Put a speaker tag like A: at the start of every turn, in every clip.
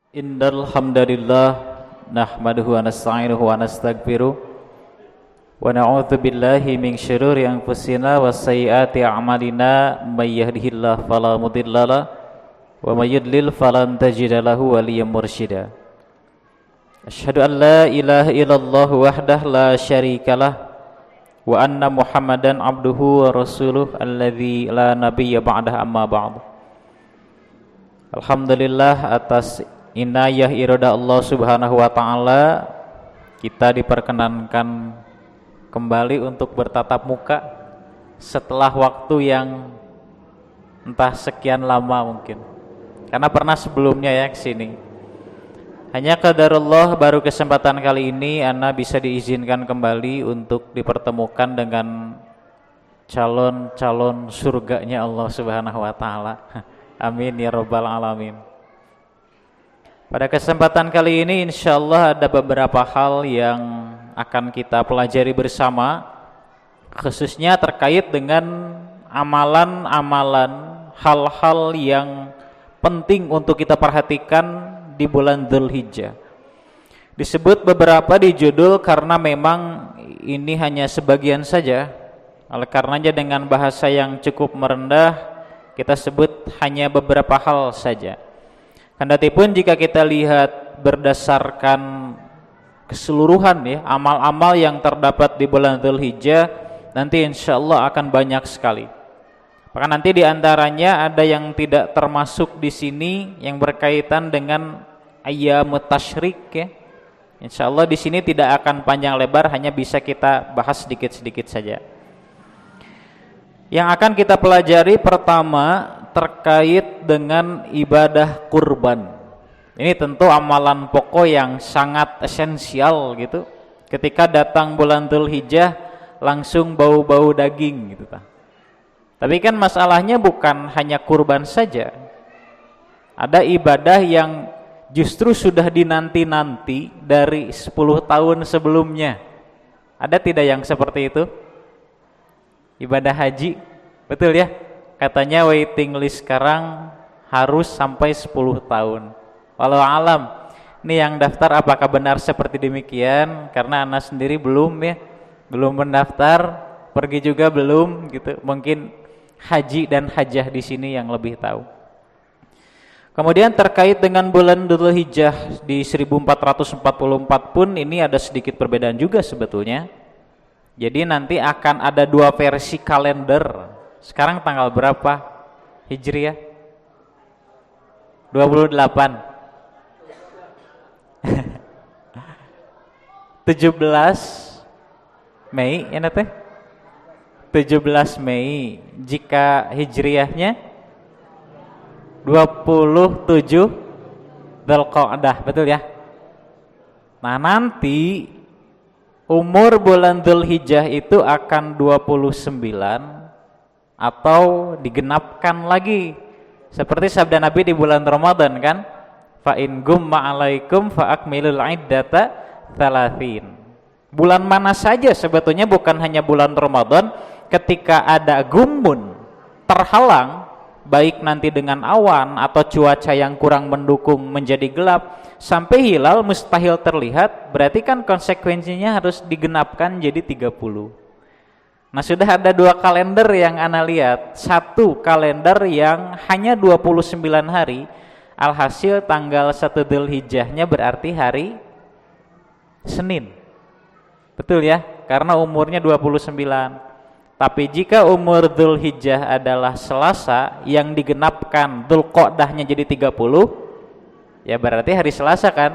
A: Innal hamdalillah nahmaduhu wa nasta'inuhu wa nastaghfiruh wa na'udzu billahi min syururi anfusina wa sayyiati a'malina may yahdihillahu fala mudhillalah wa may yudlil falan tajida lahu waliyyan mursyida. Asyhadu an la ilaha illallah wahdahu la syarikalah wa anna Muhammadan abduhu wa rasuluh alladzi la nabiyya ba'dahu amma ba'du. Alhamdulillah atas inayah irada Allah subhanahu wa ta'ala kita diperkenankan kembali untuk bertatap muka setelah waktu yang entah sekian lama mungkin, karena pernah sebelumnya ya kesini. Hanya qadarullah baru kesempatan kali ini ana bisa diizinkan kembali untuk dipertemukan dengan calon-calon surganya Allah subhanahu wa ta'ala. Amin ya rabbal alamin. Pada kesempatan kali ini insyaallah ada beberapa hal yang akan kita pelajari bersama, khususnya terkait dengan amalan-amalan, hal-hal yang penting untuk kita perhatikan di bulan Dzulhijjah. Disebut beberapa di judul karena memang ini hanya sebagian saja. Oleh karenanya dengan bahasa yang cukup merendah kita sebut hanya beberapa hal saja. Kandatipun jika kita lihat berdasarkan keseluruhan ya amal-amal yang terdapat di bulan Dzulhijjah, nanti insyaallah akan banyak sekali. Bahkan nanti diantaranya ada yang tidak termasuk di sini yang berkaitan dengan ayyamut tasyrik ya. Insyaallah di sini tidak akan panjang lebar, hanya bisa kita bahas sedikit-sedikit saja. Yang akan kita pelajari pertama terkait dengan ibadah kurban. Ini tentu amalan pokok yang sangat esensial gitu. Ketika datang bulan Dzulhijjah langsung bau-bau daging gitu ta. Tapi kan masalahnya bukan hanya kurban saja. Ada ibadah yang justru sudah dinanti-nanti dari 10 tahun sebelumnya. Ada tidak yang seperti itu? Ibadah haji, betul ya? Katanya waiting list sekarang harus sampai 10 tahun. Walau alam, ini yang daftar apakah benar seperti demikian? Karena anak sendiri belum ya, belum mendaftar, pergi juga belum gitu. Mungkin haji dan hajah di sini yang lebih tahu. Kemudian terkait dengan bulan Dzulhijjah di 1444 pun ini ada sedikit perbedaan juga sebetulnya. Jadi nanti akan ada dua versi kalender. Sekarang tanggal berapa Hijriah? 28 17 Mei ya teh? 17 Mei. Jika Hijriahnya 27 Dzulqa'dah, betul ya? Nah nanti umur bulan Dzulhijjah itu akan 29 atau digenapkan lagi seperti sabda Nabi di bulan Ramadan kan, fa in gumma alaikum fa akmilul iddata 30. Bulan mana saja sebetulnya, bukan hanya bulan Ramadan, ketika ada gumun terhalang baik nanti dengan awan atau cuaca yang kurang mendukung menjadi gelap sampai hilal mustahil terlihat, berarti kan konsekuensinya harus digenapkan jadi 30. Nah sudah ada dua kalender yang ana lihat. Satu kalender yang hanya 29 hari, alhasil tanggal 1 Dzulhijjahnya berarti hari Senin. Betul ya? Karena umurnya 29. Tapi jika umur Dzulhijjah adalah Selasa yang digenapkan Dzulqa'dahnya jadi 30, ya berarti hari Selasa kan.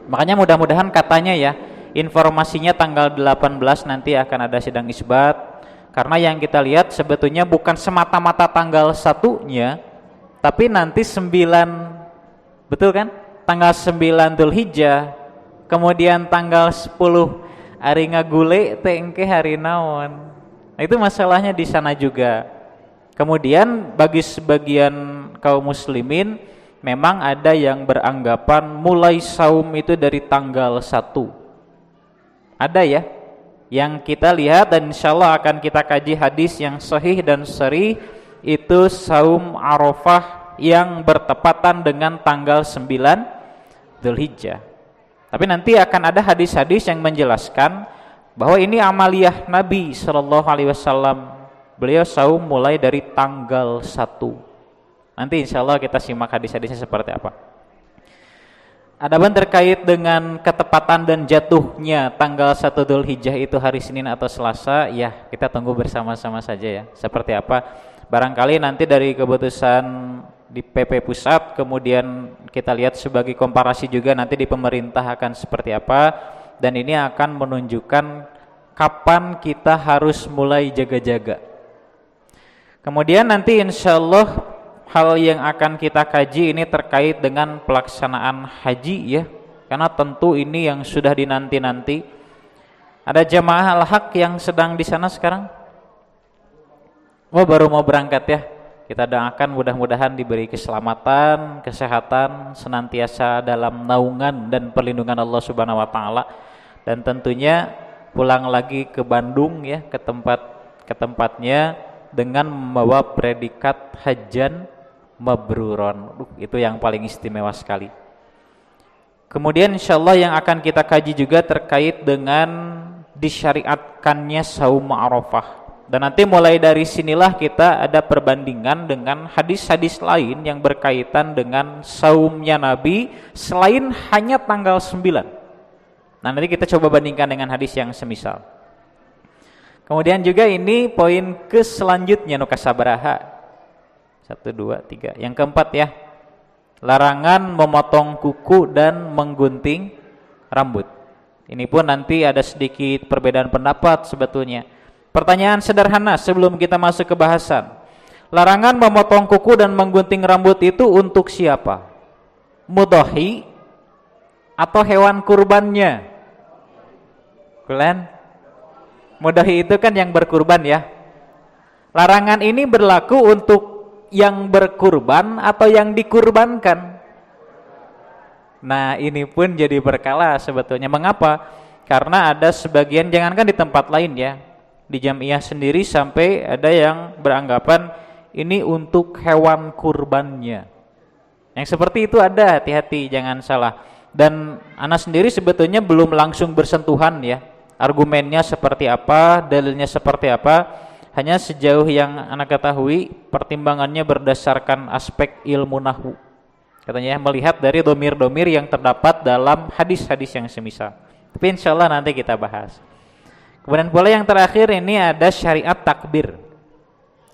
A: Makanya mudah-mudahan katanya ya informasinya tanggal 18 nanti akan ada sidang isbat. Karena yang kita lihat sebetulnya bukan semata-mata tanggal 1-nya, tapi nanti 9, betul kan? Tanggal 9 Dzulhijjah, kemudian tanggal 10 hari ngagule tengke hari naon. Nah, itu masalahnya di sana juga. Kemudian bagi sebagian kaum muslimin memang ada yang beranggapan mulai saum itu dari tanggal 1. Ada ya yang kita lihat dan insyaallah akan kita kaji hadis yang sahih dan sharih, itu saum Arafah yang bertepatan dengan tanggal 9 Dzulhijjah. Tapi nanti akan ada hadis-hadis yang menjelaskan bahwa ini amaliyah Nabi Shallallahu Alaihi Wasallam. Beliau saum mulai dari tanggal 1. Nanti insya Allah kita simak hadis-hadisnya seperti apa. Adapun terkait dengan ketepatan dan jatuhnya tanggal 1 Dzulhijjah itu hari Senin atau Selasa, ya kita tunggu bersama-sama saja ya. Seperti apa? Barangkali nanti dari keputusan di PP Pusat, kemudian kita lihat sebagai komparasi juga nanti di pemerintah akan seperti apa, dan ini akan menunjukkan kapan kita harus mulai jaga-jaga. Kemudian nanti insya Allah hal yang akan kita kaji ini terkait dengan pelaksanaan haji ya, karena tentu ini yang sudah dinanti-nanti. Ada jamaah al-haq yang sedang di sana sekarang? Oh, baru mau berangkat ya. Kita doakan mudah-mudahan diberi keselamatan, kesehatan, senantiasa dalam naungan dan perlindungan Allah Subhanahu wa taala, dan tentunya pulang lagi ke Bandung ya, ke tempatnya dengan membawa predikat hajjan mabruron. Itu yang paling istimewa sekali. Kemudian insyaallah yang akan kita kaji juga terkait dengan disyariatkannya saum Arafah. Dan nanti mulai dari sinilah kita ada perbandingan dengan hadis-hadis lain yang berkaitan dengan saumnya Nabi selain hanya tanggal 9. Nah, nanti kita coba bandingkan dengan hadis yang semisal. Kemudian juga ini poin ke selanjutnya nu kasabaraha. 1, 2, 3. Yang keempat ya. Larangan memotong kuku dan menggunting rambut. Ini pun nanti ada sedikit perbedaan pendapat sebetulnya. Pertanyaan sederhana sebelum kita masuk ke bahasan. Larangan memotong kuku dan menggunting rambut itu untuk siapa? Mudhahi atau hewan kurbannya? Kalian? Mudhahi itu kan yang berkurban ya. Larangan ini berlaku untuk yang berkurban atau yang dikurbankan? Nah, ini pun jadi berkala sebetulnya. Mengapa? Karena ada sebagian, jangankan di tempat lain ya, di Jamiah sendiri sampai ada yang beranggapan ini untuk hewan kurbannya. Yang seperti itu ada, hati-hati jangan salah. Dan anak sendiri sebetulnya belum langsung bersentuhan ya, argumennya seperti apa, dalilnya seperti apa. Hanya sejauh yang anak ketahui, pertimbangannya berdasarkan aspek ilmu nahwu. Katanya melihat dari domir-domir yang terdapat dalam hadis-hadis yang semisal. Tapi insya Allah nanti kita bahas. Kemudian pula yang terakhir ini ada syariat takbir.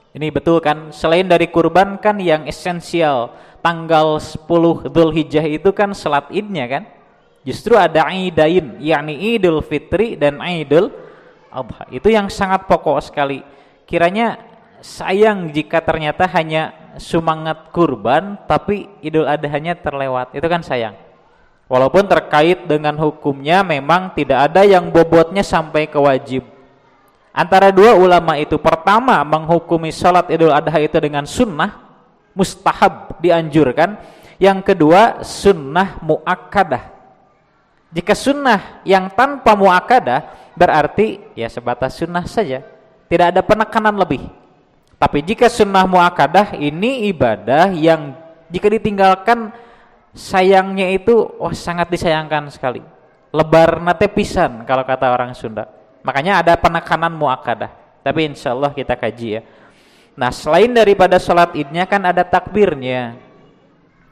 A: Ini betul kan, selain dari kurban kan yang esensial tanggal 10 Dzulhijjah itu kan salat Idnya kan. Justru ada idain, yakni Idul Fitri dan Idul Adha. Itu yang sangat pokok sekali. Kiranya sayang jika ternyata hanya semangat kurban tapi Idul Adhanya terlewat. Itu kan sayang. Walaupun terkait dengan hukumnya memang tidak ada yang bobotnya sampai ke wajib. Antara dua ulama itu, pertama menghukumi sholat Idul Adha itu dengan sunnah, mustahab, dianjurkan. Yang kedua sunnah muakkadah. Jika sunnah yang tanpa muakkadah berarti ya sebatas sunnah saja, tidak ada penekanan lebih. Tapi jika sunnah muakkadah ini ibadah yang jika ditinggalkan sayangnya itu sangat disayangkan sekali. Lebar nate pisan kalau kata orang Sunda. Makanya ada penekanan muakkadah. Tapi insya Allah kita kaji ya. Nah, selain daripada sholat Idnya kan ada takbirnya.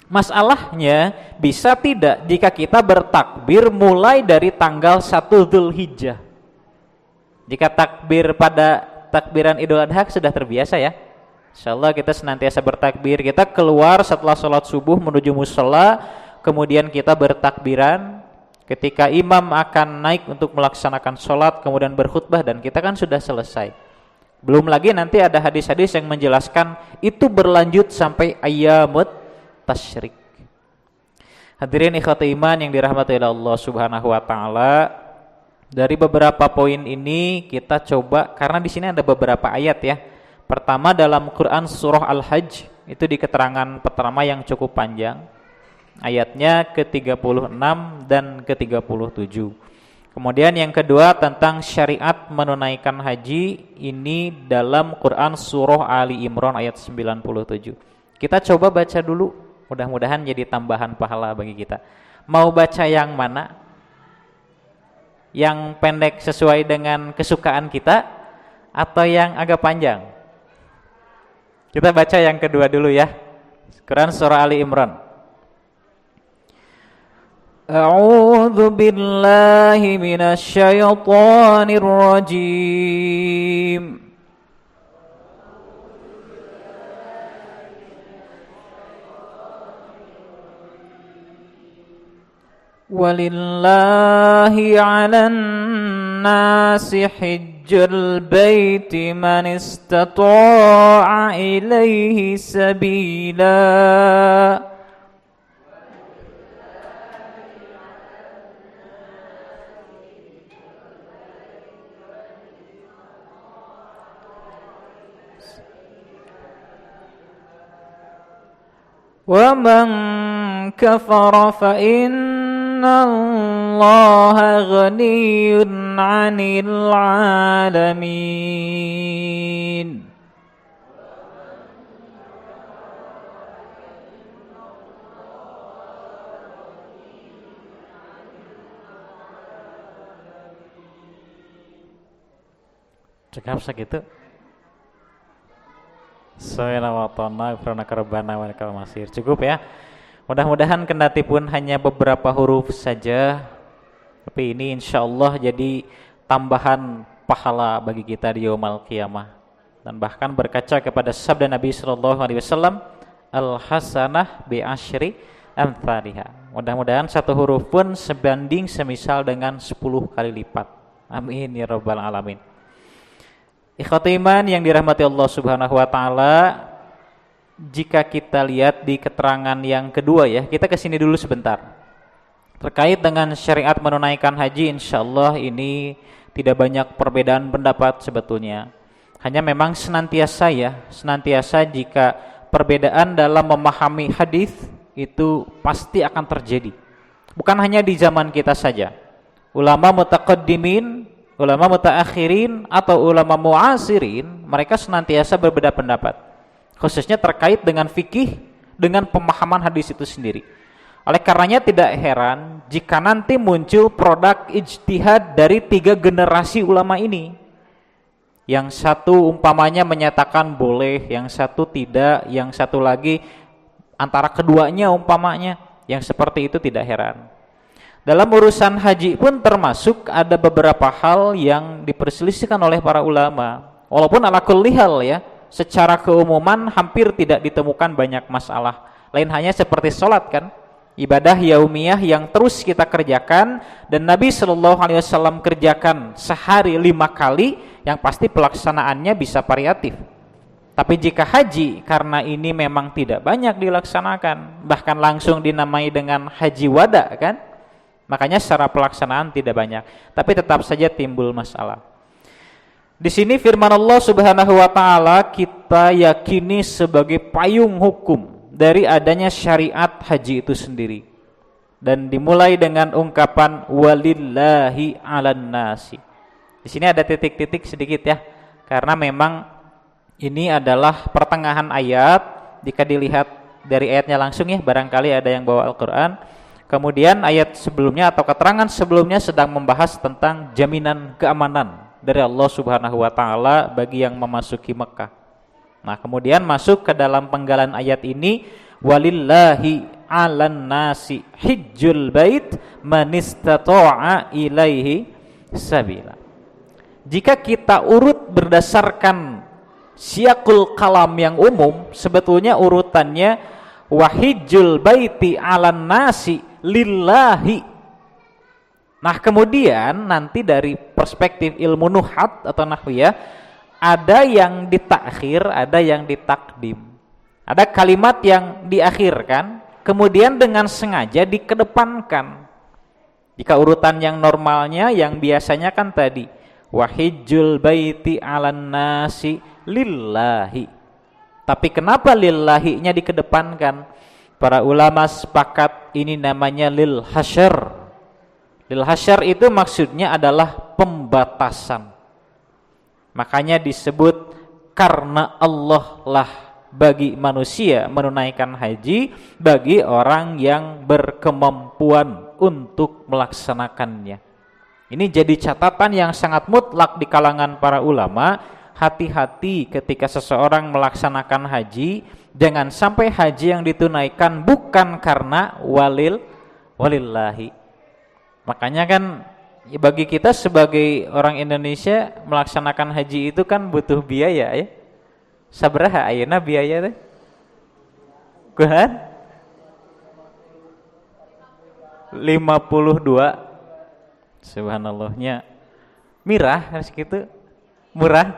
A: Masalahnya bisa tidak jika kita bertakbir mulai dari tanggal 1 Dzulhijjah. Jika takbir pada takbiran Idul Adha sudah terbiasa ya. Insyaallah kita senantiasa bertakbir. Kita keluar setelah sholat subuh menuju mushola, kemudian kita bertakbiran. Ketika imam akan naik untuk melaksanakan sholat, kemudian berkhutbah, dan kita kan sudah selesai. Belum lagi nanti ada hadis-hadis yang menjelaskan itu berlanjut sampai ayyamut tasyrik. Hadirin ikhwati iman yang dirahmati oleh Allah Subhanahu wa taala, dari beberapa poin ini kita coba, karena di sini ada beberapa ayat ya. Pertama dalam Quran surah Al-Hajj, itu di keterangan pertama yang cukup panjang. Ayatnya ke-36 dan ke-37. Kemudian yang kedua tentang syariat menunaikan haji, ini dalam Quran surah Ali Imran ayat 97. Kita coba baca dulu, mudah-mudahan jadi tambahan pahala bagi kita. Mau baca yang mana? Yang pendek sesuai dengan kesukaan kita atau yang agak panjang? Kita baca yang kedua dulu ya. Quran surah Ali Imran. A'udzu billahi minasy syaithanir rajim. Walillahi 'alan nasi hijjul baiti man istata'a ilaihi sabila. Wa man kafara fa innallaha ghaniyyun 'anil 'alamin. Cekap sakitu. Cukup ya. Mudah-mudahan kendati pun hanya beberapa huruf saja, tapi ini insya Allah jadi tambahan pahala bagi kita di yaumul qiyamah. Dan bahkan berkaca kepada sabda Nabi SAW, al-hasanah bi asyri amthaliha. Mudah-mudahan satu huruf pun sebanding semisal dengan 10 kali lipat. Amin ya rabbal alamin. Ikhwati iman yang dirahmati Allah Subhanahu wa taala, jika kita lihat di keterangan yang kedua ya, kita kesini dulu sebentar. Terkait dengan syariat menunaikan haji, insyaallah ini tidak banyak perbedaan pendapat sebetulnya. Hanya memang senantiasa jika perbedaan dalam memahami hadis itu pasti akan terjadi. Bukan hanya di zaman kita saja. Ulama mutaqaddimin, ulama mutaakhirin atau ulama muasirin, mereka senantiasa berbeda pendapat, khususnya terkait dengan fikih, dengan pemahaman hadis itu sendiri. Oleh karenanya tidak heran jika nanti muncul produk ijtihad dari 3 generasi ulama ini. Yang satu umpamanya menyatakan boleh, yang satu tidak, yang satu lagi antara keduanya umpamanya, yang seperti itu tidak heran. Dalam urusan haji pun termasuk ada beberapa hal yang diperselisihkan oleh para ulama. Walaupun ala kulli hal ya, secara keumuman hampir tidak ditemukan banyak masalah. Lain hanya seperti sholat kan, ibadah yaumiyah yang terus kita kerjakan dan Nabi SAW kerjakan sehari 5 kali, yang pasti pelaksanaannya bisa variatif. Tapi jika haji, karena ini memang tidak banyak dilaksanakan, bahkan langsung dinamai dengan haji wada kan, makanya secara pelaksanaan tidak banyak, tapi tetap saja timbul masalah. Di sini firman Allah Subhanahu wa taala kita yakini sebagai payung hukum dari adanya syariat haji itu sendiri. Dan dimulai dengan ungkapan walillahi 'alan nasi. Di sini ada titik-titik sedikit ya, karena memang ini adalah pertengahan ayat. Jika dilihat dari ayatnya langsung ya, barangkali ada yang bawa Al-Qur'an. Kemudian ayat sebelumnya atau keterangan sebelumnya sedang membahas tentang jaminan keamanan dari Allah Subhanahu wa taala bagi yang memasuki Mekah. Nah, kemudian masuk ke dalam penggalan ayat ini, walillahi 'alan nasi hijjul bait man istata'a ilaihi sabila. Jika kita urut berdasarkan siyaqul kalam yang umum, sebetulnya urutannya wahijjul baiti 'alan nasi lillahi. Nah, kemudian nanti dari perspektif ilmu nuhat atau nahwiyah, ada yang ditakhir, ada yang ditakdim. Ada kalimat yang diakhirkan, kemudian dengan sengaja dikedepankan. Jika urutan yang normalnya, yang biasanya kan tadi wahijjul baiti 'alan nasi lillahi. Tapi kenapa lillahi-nya dikedepankan? Para ulama sepakat ini namanya lil hasyr. Lil hasyr itu maksudnya adalah pembatasan. Makanya disebut karena Allah lah bagi manusia menunaikan haji bagi orang yang berkemampuan untuk melaksanakannya. Ini jadi catatan yang sangat mutlak di kalangan para ulama. Hati-hati ketika seseorang melaksanakan haji, jangan sampai haji yang ditunaikan bukan karena walillahi. Makanya kan bagi kita sebagai orang Indonesia melaksanakan haji itu kan butuh biaya ya. Sabaraha ayeuna biaya teh? Kuhan? 52. Subhanallahnya. Mirah segitu. Murah.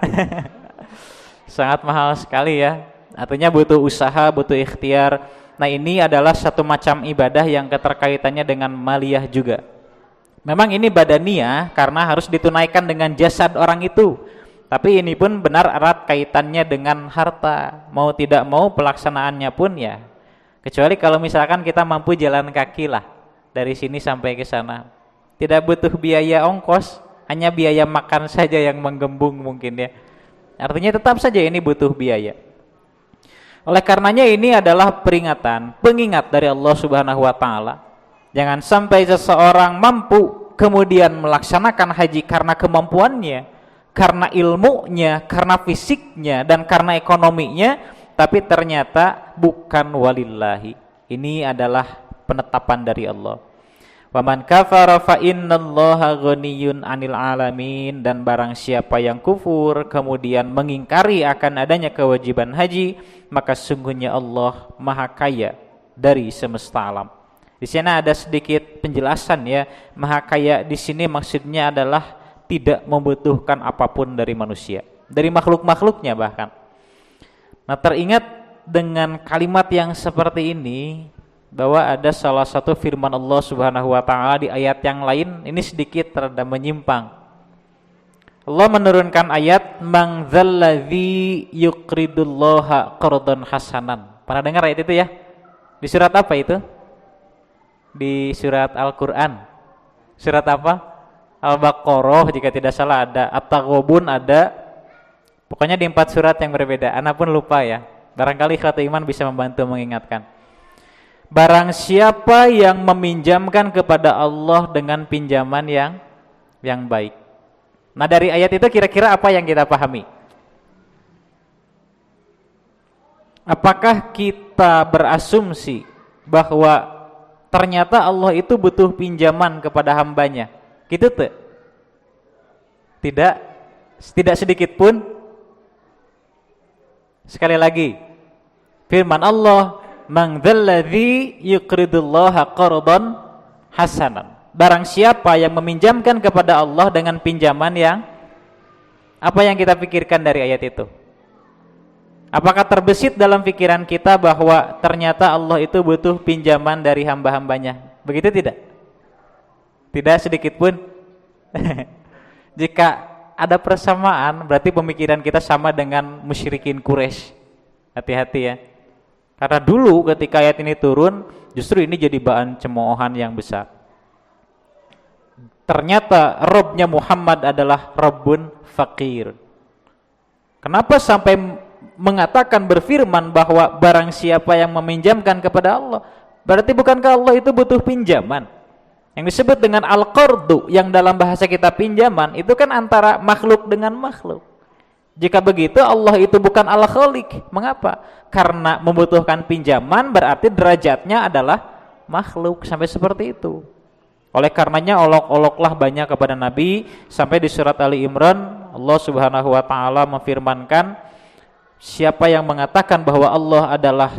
A: Sangat mahal sekali ya. Artinya butuh usaha, butuh ikhtiar. Nah, ini adalah satu macam ibadah yang keterkaitannya dengan maliyah juga. Memang ini badaniyah karena harus ditunaikan dengan jasad orang itu. Tapi ini pun benar erat kaitannya dengan harta. Mau tidak mau pelaksanaannya pun ya. Kecuali kalau misalkan kita mampu jalan kaki lah dari sini sampai ke sana. Tidak butuh biaya ongkos, hanya biaya makan saja yang menggembung mungkin ya. Artinya tetap saja ini butuh biaya. Oleh karenanya ini adalah peringatan, pengingat dari Allah Subhanahu wa taala. Jangan sampai seseorang mampu kemudian melaksanakan haji karena kemampuannya, karena ilmunya, karena fisiknya, dan karena ekonominya, tapi ternyata bukan walillahi. Ini adalah penetapan dari Allah. Wa man kafara fa innallaha ghaniyyun 'anil 'alamin, dan barang siapa yang kufur kemudian mengingkari akan adanya kewajiban haji, maka sungguhnya Allah Maha Kaya dari semesta alam. Di sini ada sedikit penjelasan ya. Maha Kaya di sini maksudnya adalah tidak membutuhkan apapun dari manusia, dari makhluk-makhluknya bahkan. Nah, teringat dengan kalimat yang seperti ini bahwa ada salah satu firman Allah Subhanahu wa taala di ayat yang lain, ini sedikit rada menyimpang. Allah menurunkan ayat man dzalladzi yuqridullaha qardan hasanan. Pernah dengar ayat itu ya? Di surat apa itu? Di surat Al-Qur'an. Surat apa? Al-Baqarah jika tidak salah ada, At-Taghabun ada. Pokoknya di 4 surat yang berbeda. Ana pun lupa ya. Barangkali Khatul Iman bisa membantu mengingatkan. Barang siapa yang meminjamkan kepada Allah dengan pinjaman yang baik. Nah, dari ayat itu kira-kira apa yang kita pahami? Apakah kita berasumsi bahwa ternyata Allah itu butuh pinjaman kepada hambanya? Gitu tuh? Tidak sedikit pun. Sekali lagi, firman Allah, man dzalladzi yuqridullaha qardan hasanan. Barang siapa yang meminjamkan kepada Allah dengan pinjaman yang, apa yang kita pikirkan dari ayat itu? Apakah terbesit dalam pikiran kita bahwa ternyata Allah itu butuh pinjaman dari hamba-hambanya? Begitu tidak? Tidak sedikit pun. Jika ada persamaan, berarti pemikiran kita sama dengan musyrikin Quraisy. Hati-hati ya. Karena dulu ketika ayat ini turun, justru ini jadi bahan cemoohan yang besar. Ternyata Rabbnya Muhammad adalah Rabbun Fakir. Kenapa sampai mengatakan berfirman bahwa barang siapa yang meminjamkan kepada Allah, berarti bukankah Allah itu butuh pinjaman? Yang disebut dengan al-qardu, yang dalam bahasa kita pinjaman, itu kan antara makhluk dengan makhluk. Jika begitu Allah itu bukan al-khaliq. Mengapa? Karena membutuhkan pinjaman berarti derajatnya adalah makhluk, sampai seperti itu. Oleh karenanya olok-oloklah banyak kepada Nabi. Sampai di surat Ali Imran Allah Subhanahu wa taala memfirmankan, siapa yang mengatakan bahwa Allah adalah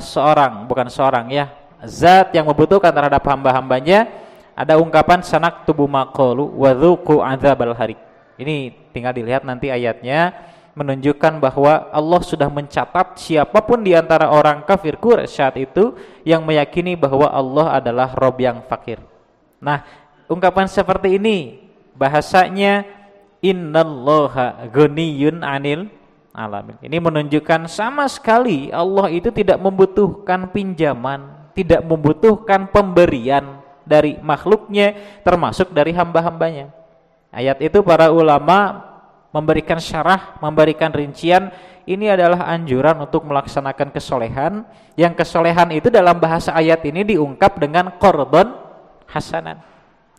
A: zat yang membutuhkan terhadap hamba-hambanya, ada ungkapan sanak tubuh maqalu wa dzuqu adzabal harik. Ini tinggal dilihat nanti ayatnya, menunjukkan bahwa Allah sudah mencatat siapapun di antara orang kafir Quraisy saat itu yang meyakini bahwa Allah adalah Rabb yang fakir. Nah, ungkapan seperti ini bahasanya innallaha ghaniyun 'anil alamin. Ini menunjukkan sama sekali Allah itu tidak membutuhkan pinjaman, tidak membutuhkan pemberian dari makhluknya, termasuk dari hamba-hambanya. Ayat itu para ulama memberikan syarah, memberikan rincian. Ini adalah anjuran untuk melaksanakan kesolehan, yang kesolehan itu dalam bahasa ayat ini diungkap dengan qardon hasanan.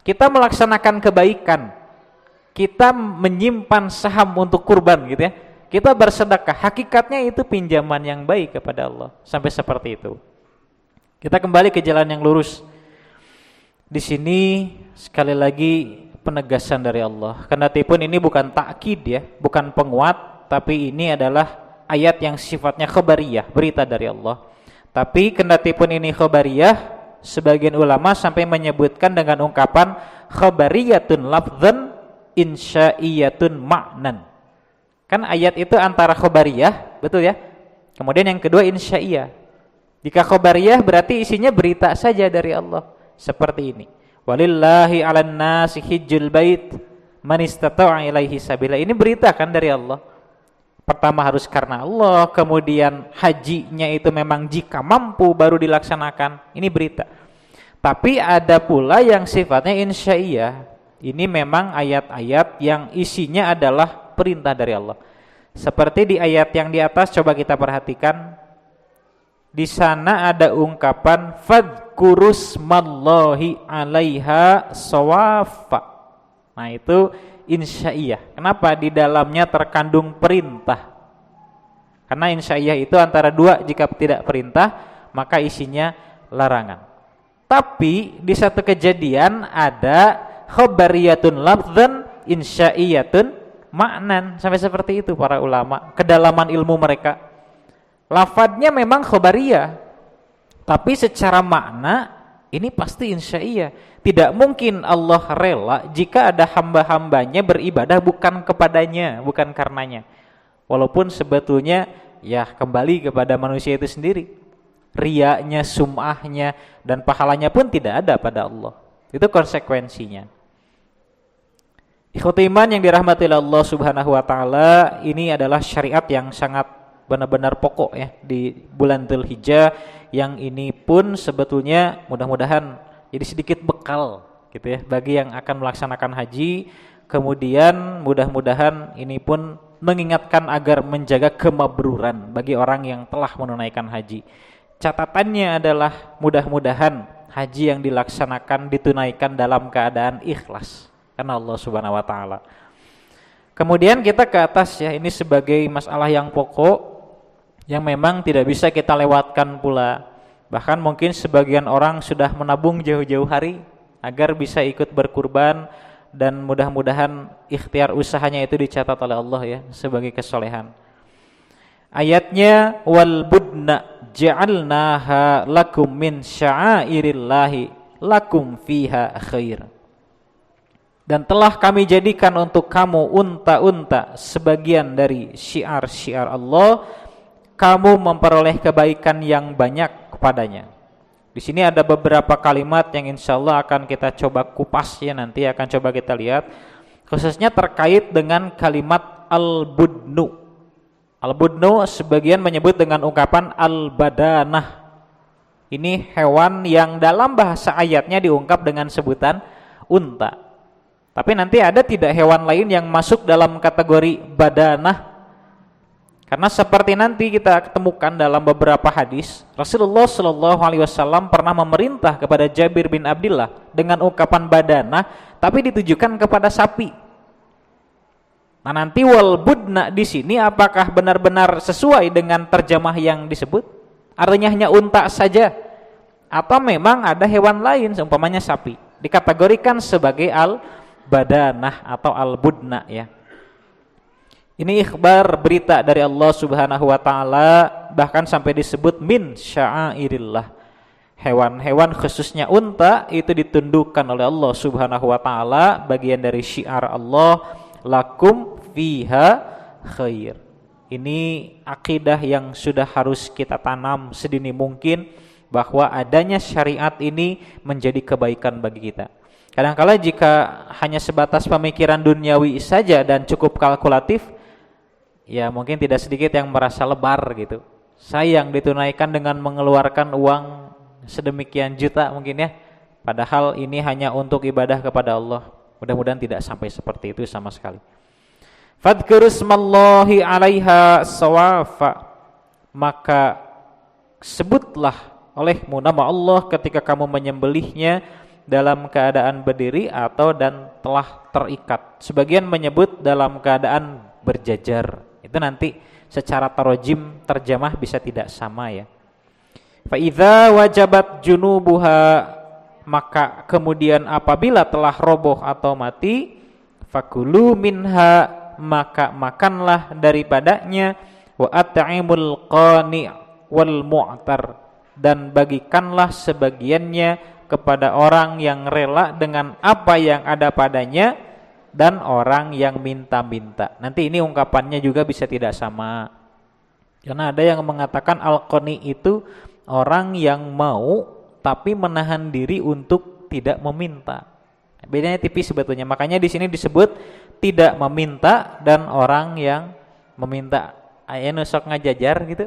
A: Kita melaksanakan kebaikan, kita menyimpan saham untuk kurban gitu ya, kita bersedekah, hakikatnya itu pinjaman yang baik kepada Allah. Sampai seperti itu. Kita kembali ke jalan yang lurus. Di sini sekali lagi penegasan dari Allah. Kendatipun ini bukan takkid ya, bukan penguat, tapi ini adalah ayat yang sifatnya khabariyah, berita dari Allah. Tapi kendatipun ini khabariyah, sebagian ulama sampai menyebutkan dengan ungkapan khabariyatun lafdzan insya'iyatun ma'nan. Kan ayat itu antara khabariyah, betul ya? Kemudian yang kedua insya'iyah. Jika khabariyah berarti isinya berita saja dari Allah. Seperti ini. Walillahi 'alan nasi hijjul bait man istata'a ilaihi sabila. Ini berita kan dari Allah. Pertama harus karena Allah, kemudian hajinya itu memang jika mampu baru dilaksanakan. Ini berita. Tapi ada pula yang sifatnya insya'iyah. Ini memang ayat-ayat yang isinya adalah perintah dari Allah. Seperti di ayat yang di atas, coba kita perhatikan. Di sana ada ungkapan fadhkurusmallahi 'alaiha shawafa. Nah, itu insya'iyah. Kenapa? Di dalamnya terkandung perintah. Karena insya'iyah itu antara dua, jika tidak perintah maka isinya larangan. Tapi di satu kejadian ada khabariyatun lafdzan insya'iyatun ma'nan. Sampai seperti itu para ulama, kedalaman ilmu mereka. Lafadznya memang khabariyah, tapi secara makna ini pasti insya'iyah. Tidak mungkin Allah rela jika ada hamba-hambanya beribadah bukan kepadanya, bukan karenanya. Walaupun sebetulnya ya kembali kepada manusia itu sendiri. Riyanya, sum'ahnya, dan pahalanya pun tidak ada pada Allah. Itu konsekuensinya. Ikhwati iman yang dirahmati Allah Subhanahu wa taala, ini adalah syariat yang sangat benar-benar pokok ya di bulan Dzulhijjah, yang ini pun sebetulnya mudah-mudahan jadi sedikit bekal gitu ya bagi yang akan melaksanakan haji. Kemudian mudah-mudahan ini pun mengingatkan agar menjaga kemabruran bagi orang yang telah menunaikan haji. Catatannya adalah mudah-mudahan haji yang dilaksanakan ditunaikan dalam keadaan ikhlas karena Allah Subhanahu wa taala. Kemudian kita ke atas ya, ini sebagai masalah yang pokok yang memang tidak bisa kita lewatkan pula. Bahkan mungkin sebagian orang sudah menabung jauh-jauh hari agar bisa ikut berkurban, dan mudah-mudahan ikhtiar usahanya itu dicatat oleh Allah ya sebagai kesolehan. Ayatnya wal budna ja'alnaha lakum min sya'airillahi lakum fiha khair. Dan telah kami jadikan untuk kamu unta-unta sebagian dari syiar-syiar Allah, kamu memperoleh kebaikan yang banyak kepadanya. Di sini ada beberapa kalimat yang insya Allah akan kita coba kupas ya, nanti akan coba kita lihat, khususnya terkait dengan kalimat al-budnu. Al-budnu sebagian menyebut dengan ungkapan al-badanah. Ini hewan yang dalam bahasa ayatnya diungkap dengan sebutan unta. Tapi nanti ada tidak hewan lain yang masuk dalam kategori badanah? Karena seperti nanti kita ketemukan dalam beberapa hadis, Rasulullah Shallallahu Alaihi Wasallam pernah memerintah kepada Jabir bin Abdullah dengan ungkapan badanah, tapi ditujukan kepada sapi. Nah, nanti wal budna di sini apakah benar-benar sesuai dengan terjemah yang disebut? Artinya hanya unta saja, atau memang ada hewan lain seumpamanya sapi dikategorikan sebagai al badanah atau al budna ya. Ini ikhbar, berita dari Allah Subhanahu wa taala, bahkan sampai disebut min sya'airillah. Hewan-hewan khususnya unta itu ditundukkan oleh Allah Subhanahu wa taala, bagian dari syiar Allah, lakum fiha khair. Ini akidah yang sudah harus kita tanam sedini mungkin, bahwa adanya syariat ini menjadi kebaikan bagi kita. Kadang-kala jika hanya sebatas pemikiran duniawi saja dan cukup kalkulatif, ya mungkin tidak sedikit yang merasa lebar gitu. Sayang ditunaikan dengan mengeluarkan uang sedemikian juta mungkin ya. Padahal ini hanya untuk ibadah kepada Allah. Mudah-mudahan tidak sampai seperti itu sama sekali. Fadhkurusmallahi 'alaiha sawafa, maka sebutlah olehmu nama Allah ketika kamu menyembelihnya dalam keadaan berdiri atau dan telah terikat. Sebagian menyebut dalam keadaan berjajar. Itu nanti secara tarojim terjemah bisa tidak sama ya. Fa idza wajabat junubuha, maka kemudian apabila telah roboh atau mati, fakulu minha, maka makanlah daripadanya, wa at'imul qani' wal mu'tar, dan bagikanlah sebagiannya kepada orang yang rela dengan apa yang ada padanya dan orang yang minta-minta. Nanti ini ungkapannya juga bisa tidak sama. Karena ada yang mengatakan al-qani itu orang yang mau tapi menahan diri untuk tidak meminta. Bedanya tipis sebetulnya. Makanya di sini disebut tidak meminta dan orang yang meminta. Aya nu sok ngajajar gitu.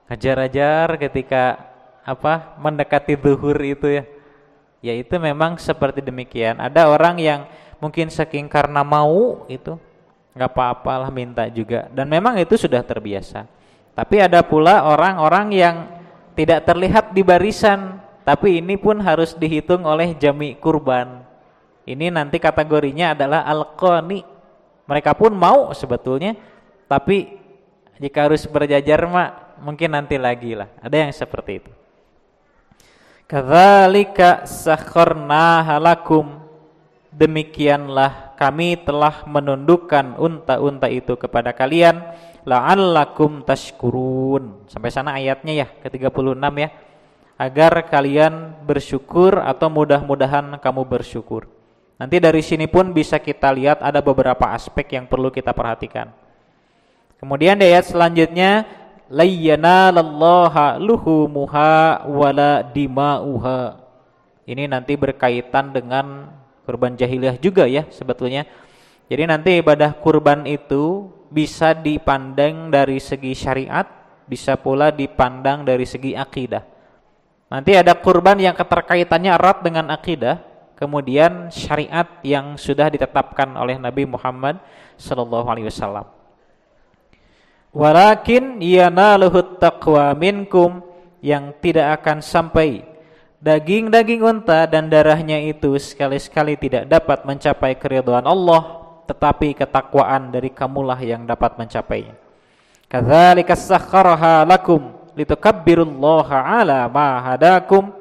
A: Ngajar-ajar ketika mendekati zuhur itu ya. Ya itu memang seperti demikian. Ada orang yang mungkin saking karena mau itu enggak apa-apalah minta juga, dan memang itu sudah terbiasa. Tapi ada pula orang-orang yang tidak terlihat di barisan, tapi ini pun harus dihitung oleh jami kurban. Ini nanti kategorinya adalah al-qani. Mereka pun mau sebetulnya, tapi jika harus berjajar mah mungkin nanti lagi lah. Ada yang seperti itu. Kadzalika sakharnaha lakum, demikianlah kami telah menundukkan unta-unta itu kepada kalian, la'allakum tashkurun. Sampai sana ayatnya ya, ke-36 ya. Agar kalian bersyukur atau mudah-mudahan kamu bersyukur. Nanti dari sini pun bisa kita lihat ada beberapa aspek yang perlu kita perhatikan. Kemudian di ayat selanjutnya, layyanallaha luhumuha wala dima'uha. Ini nanti berkaitan dengan kurban jahiliyah juga ya sebetulnya. Jadi nanti ibadah kurban itu bisa dipandang dari segi syariat, bisa pula dipandang dari segi akidah. Nanti ada kurban yang keterkaitannya erat dengan akidah, kemudian syariat yang sudah ditetapkan oleh Nabi Muhammad SAW. Walakin yanaluhut taqwa minkum, yang tidak akan sampai daging-daging unta dan darahnya itu sekali-sekali tidak dapat mencapai keridhaan Allah, tetapi ketakwaan dari kamulah yang dapat mencapainya. Kadzalika sakhkharaha lakum litukabbirullaha ala ma hadakum,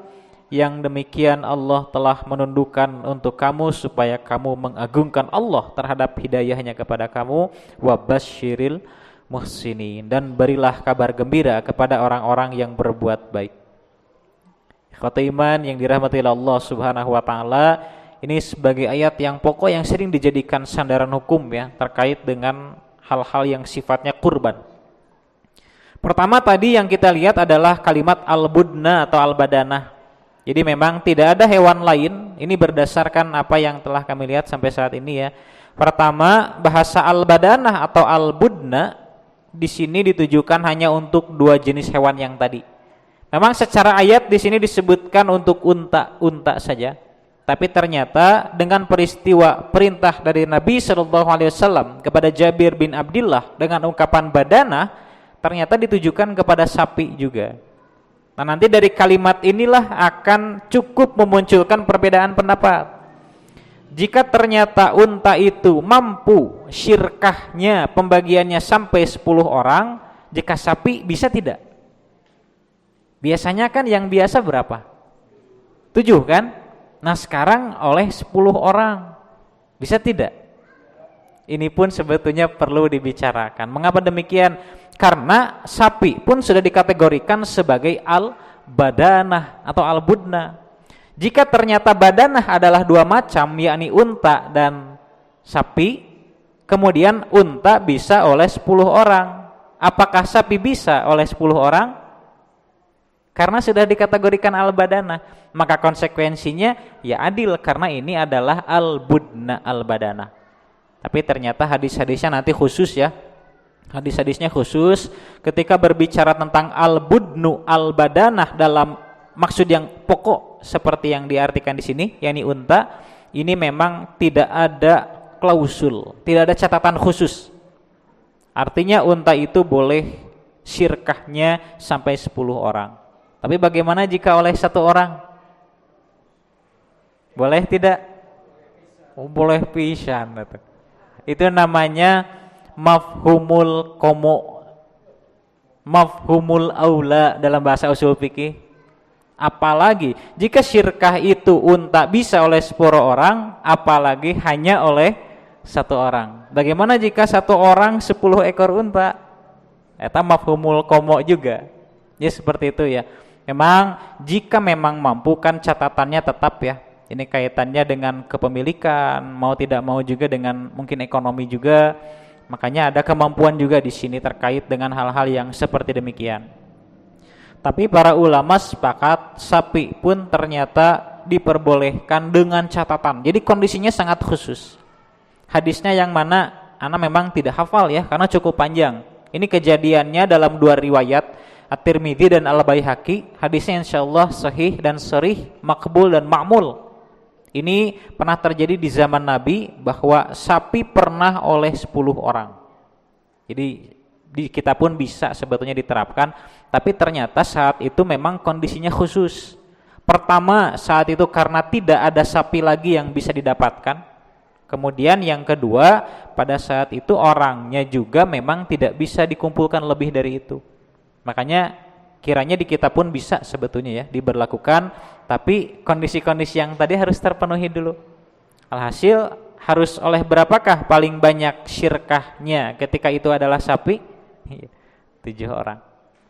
A: yang demikian Allah telah menundukkan untuk kamu supaya kamu mengagungkan Allah terhadap hidayahnya kepada kamu. Wa basyiril muhsinin, dan berilah kabar gembira kepada orang-orang yang berbuat baik. Ikhwata iman yang dirahmati Allah Subhanahu wa taala, ini sebagai ayat yang pokok yang sering dijadikan sandaran hukum ya terkait dengan hal-hal yang sifatnya kurban. Pertama tadi yang kita lihat adalah kalimat al-budna atau al-badanah. Jadi memang tidak ada hewan lain, ini berdasarkan apa yang telah kami lihat sampai saat ini ya. Pertama, bahasa al-badanah atau al-budna di sini ditujukan hanya untuk dua jenis hewan yang tadi. Memang secara ayat di sini disebutkan untuk unta saja. Tapi ternyata dengan peristiwa perintah dari Nabi SAW kepada Jabir bin Abdullah dengan ungkapan badanah, ternyata ditujukan kepada sapi juga. Nah nanti dari kalimat inilah akan cukup memunculkan perbedaan pendapat. Jika ternyata unta itu mampu syirkahnya pembagiannya sampai 10 orang, jika sapi bisa tidak? Biasanya kan yang biasa berapa? 7 kan? Nah sekarang oleh 10 orang, bisa tidak? Ini pun sebetulnya perlu dibicarakan. Mengapa demikian? Karena sapi pun sudah dikategorikan sebagai al-badanah atau al-budna. Jika ternyata badanah adalah dua macam, yakni unta dan sapi, kemudian unta bisa oleh 10 orang. Apakah sapi bisa oleh 10 orang? Karena sudah dikategorikan al-badanah, maka konsekuensinya ya adil karena ini adalah al-budna al-badanah. Tapi ternyata hadis-hadisnya nanti khusus ya. Hadis-hadisnya khusus ketika berbicara tentang al-budnu al-badanah dalam maksud yang pokok seperti yang diartikan di sini, yakni unta, ini memang tidak ada klausul, tidak ada catatan khusus Artinya unta itu boleh syirkahnya sampai 10 orang. Tapi bagaimana jika oleh 1 orang? Boleh tidak? Oh, boleh pisan. Itu namanya mafhumul komo, mafhumul aula dalam bahasa usul fikih. Apalagi jika syirkah itu unta bisa oleh 10 orang, apalagi hanya oleh 1 orang. Bagaimana jika 1 orang 10 ekor unta? Eta mafhumul komo juga. Ya seperti itu ya. Memang jika memang mampu kan catatannya tetap ya. Ini kaitannya dengan kepemilikan, mau tidak mau juga dengan mungkin ekonomi juga. Makanya ada kemampuan juga di sini terkait dengan hal-hal yang seperti demikian. Tapi para ulama sepakat sapi pun ternyata diperbolehkan dengan catatan. Jadi kondisinya sangat khusus. Hadisnya yang mana ana memang tidak hafal ya karena cukup panjang. Ini kejadiannya dalam 2 riwayat, At-Tirmidzi dan Al-Baihaqi. Hadisnya insyaallah sahih dan sharih, makbul dan ma'mul. Ini pernah terjadi di zaman Nabi bahwa sapi pernah oleh 10 orang. Jadi kita pun bisa sebetulnya diterapkan, tapi ternyata saat itu memang kondisinya khusus. Pertama, saat itu karena tidak ada sapi lagi yang bisa didapatkan. Kemudian yang kedua, pada saat itu orangnya juga memang tidak bisa dikumpulkan lebih dari itu. Makanya kiranya di kita pun bisa sebetulnya ya diberlakukan, tapi kondisi-kondisi yang tadi harus terpenuhi dulu. Alhasil harus oleh berapakah paling banyak syirkahnya ketika itu adalah sapi? 7 orang.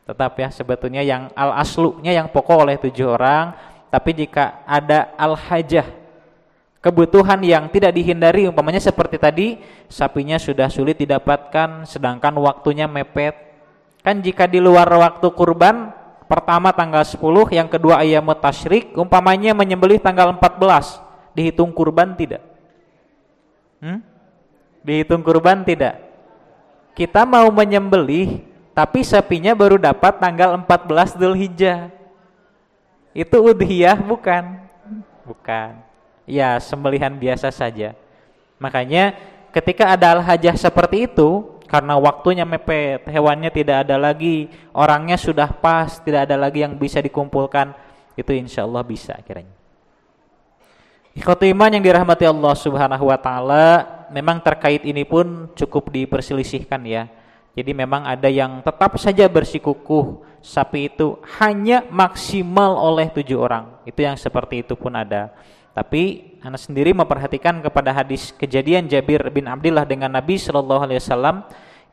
A: Tetap ya sebetulnya yang al-aslunya yang pokok oleh 7 orang, tapi jika ada al-hajah, kebutuhan yang tidak dihindari, umpamanya seperti tadi sapinya sudah sulit didapatkan sedangkan waktunya mepet. Kan jika di luar waktu kurban, pertama tanggal 10, yang kedua ayyamut tasyrik, umpamanya menyembelih tanggal 14, dihitung kurban tidak? Dihitung kurban tidak? Kita mau menyembelih tapi sapinya baru dapat tanggal 14 Dzulhijjah. Itu udhiyah bukan? Bukan. Ya, sembelihan biasa saja. Makanya ketika ada al-hajah seperti itu, karena waktunya mepet, hewannya tidak ada lagi, orangnya sudah pas, tidak ada lagi yang bisa dikumpulkan, itu insya Allah bisa kiranya. Ikhwati iman yang dirahmati Allah Subhanahu wa taala, memang terkait ini pun cukup diperselisihkan ya. Jadi memang ada yang tetap saja bersikukuh sapi itu hanya maksimal oleh 7 orang. Itu yang seperti itu pun ada. Tapi anak sendiri memperhatikan kepada hadis kejadian Jabir bin Abdillah dengan Nabi SAW,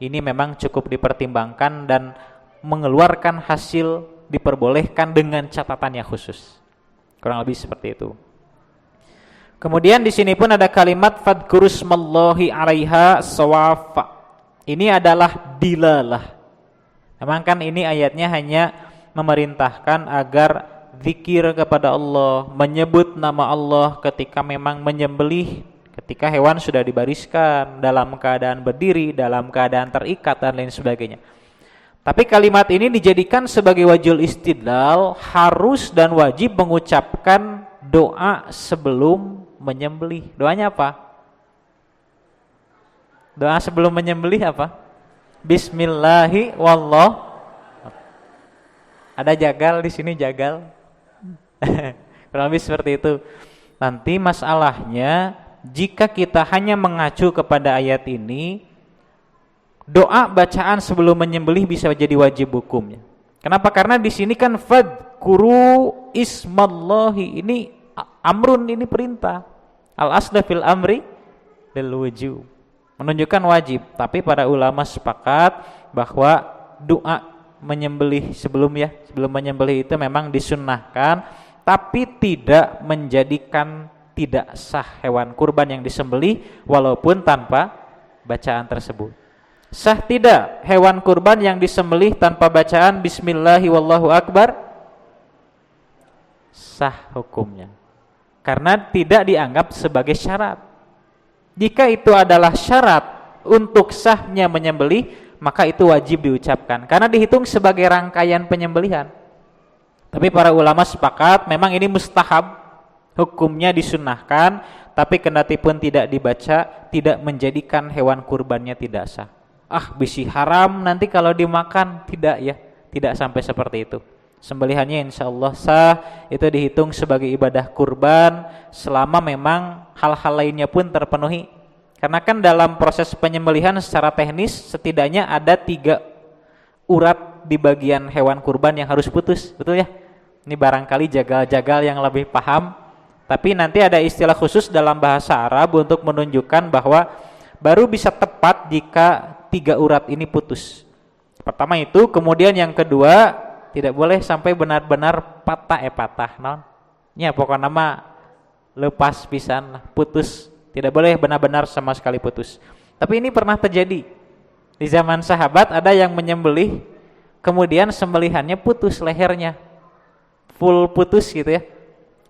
A: ini memang cukup dipertimbangkan dan mengeluarkan hasil diperbolehkan dengan catatannya khusus. Kurang lebih seperti itu. Kemudian di sini pun ada kalimat fadkurusmallahi 'alaiha sawafa. Ini adalah dilalah. Memang kan ini ayatnya hanya memerintahkan agar zikir kepada Allah, menyebut nama Allah ketika memang menyembelih, ketika hewan sudah dibariskan dalam keadaan berdiri, dalam keadaan terikat dan lain sebagainya. Tapi kalimat ini dijadikan sebagai wajhul istidlal, harus dan wajib mengucapkan doa sebelum menyembelih. Doanya apa? Doa sebelum menyembelih apa? Bismillahi wallah. Ada jagal di sini, jagal. Kurang lebih seperti itu. Nanti masalahnya jika kita hanya mengacu kepada ayat ini, doa bacaan sebelum menyembelih bisa jadi wajib hukumnya. Kenapa? Karena di sini kan fadkuru ismallahi, ini amrun, ini perintah. Al asla fil amri lil wujub, menunjukkan wajib. Tapi para ulama sepakat bahwa doa menyembelih sebelum menyembelih itu memang disunnahkan, tapi tidak menjadikan tidak sah hewan kurban yang disembelih walaupun tanpa bacaan tersebut. Sah tidak hewan kurban yang disembelih tanpa bacaan bismillahi wallahu akbar? Sah hukumnya, karena tidak dianggap sebagai syarat. Jika itu adalah syarat untuk sahnya menyembelih, maka itu wajib diucapkan karena dihitung sebagai rangkaian penyembelihan. Tapi para ulama sepakat memang ini mustahab, hukumnya disunnahkan, tapi kendati pun tidak dibaca tidak menjadikan hewan kurbannya tidak sah. bisi haram nanti kalau dimakan. Tidak ya, tidak sampai seperti itu. Sembelihannya insya Allah sah, itu dihitung sebagai ibadah kurban selama memang hal-hal lainnya pun terpenuhi. Karena kan dalam proses penyembelihan secara teknis setidaknya ada 3 urat di bagian hewan kurban yang harus putus, betul ya? Ini barangkali jagal-jagal yang lebih paham. Tapi nanti ada istilah khusus dalam bahasa Arab untuk menunjukkan bahwa baru bisa tepat jika 3 urat ini putus. Pertama itu, kemudian yang kedua tidak boleh sampai benar-benar patah non. Ya pokoknya nama lepas pisan, putus. Tidak boleh benar-benar sama sekali putus. Tapi ini pernah terjadi. Di zaman sahabat ada yang menyembelih, kemudian sembelihannya putus lehernya. Full putus gitu ya.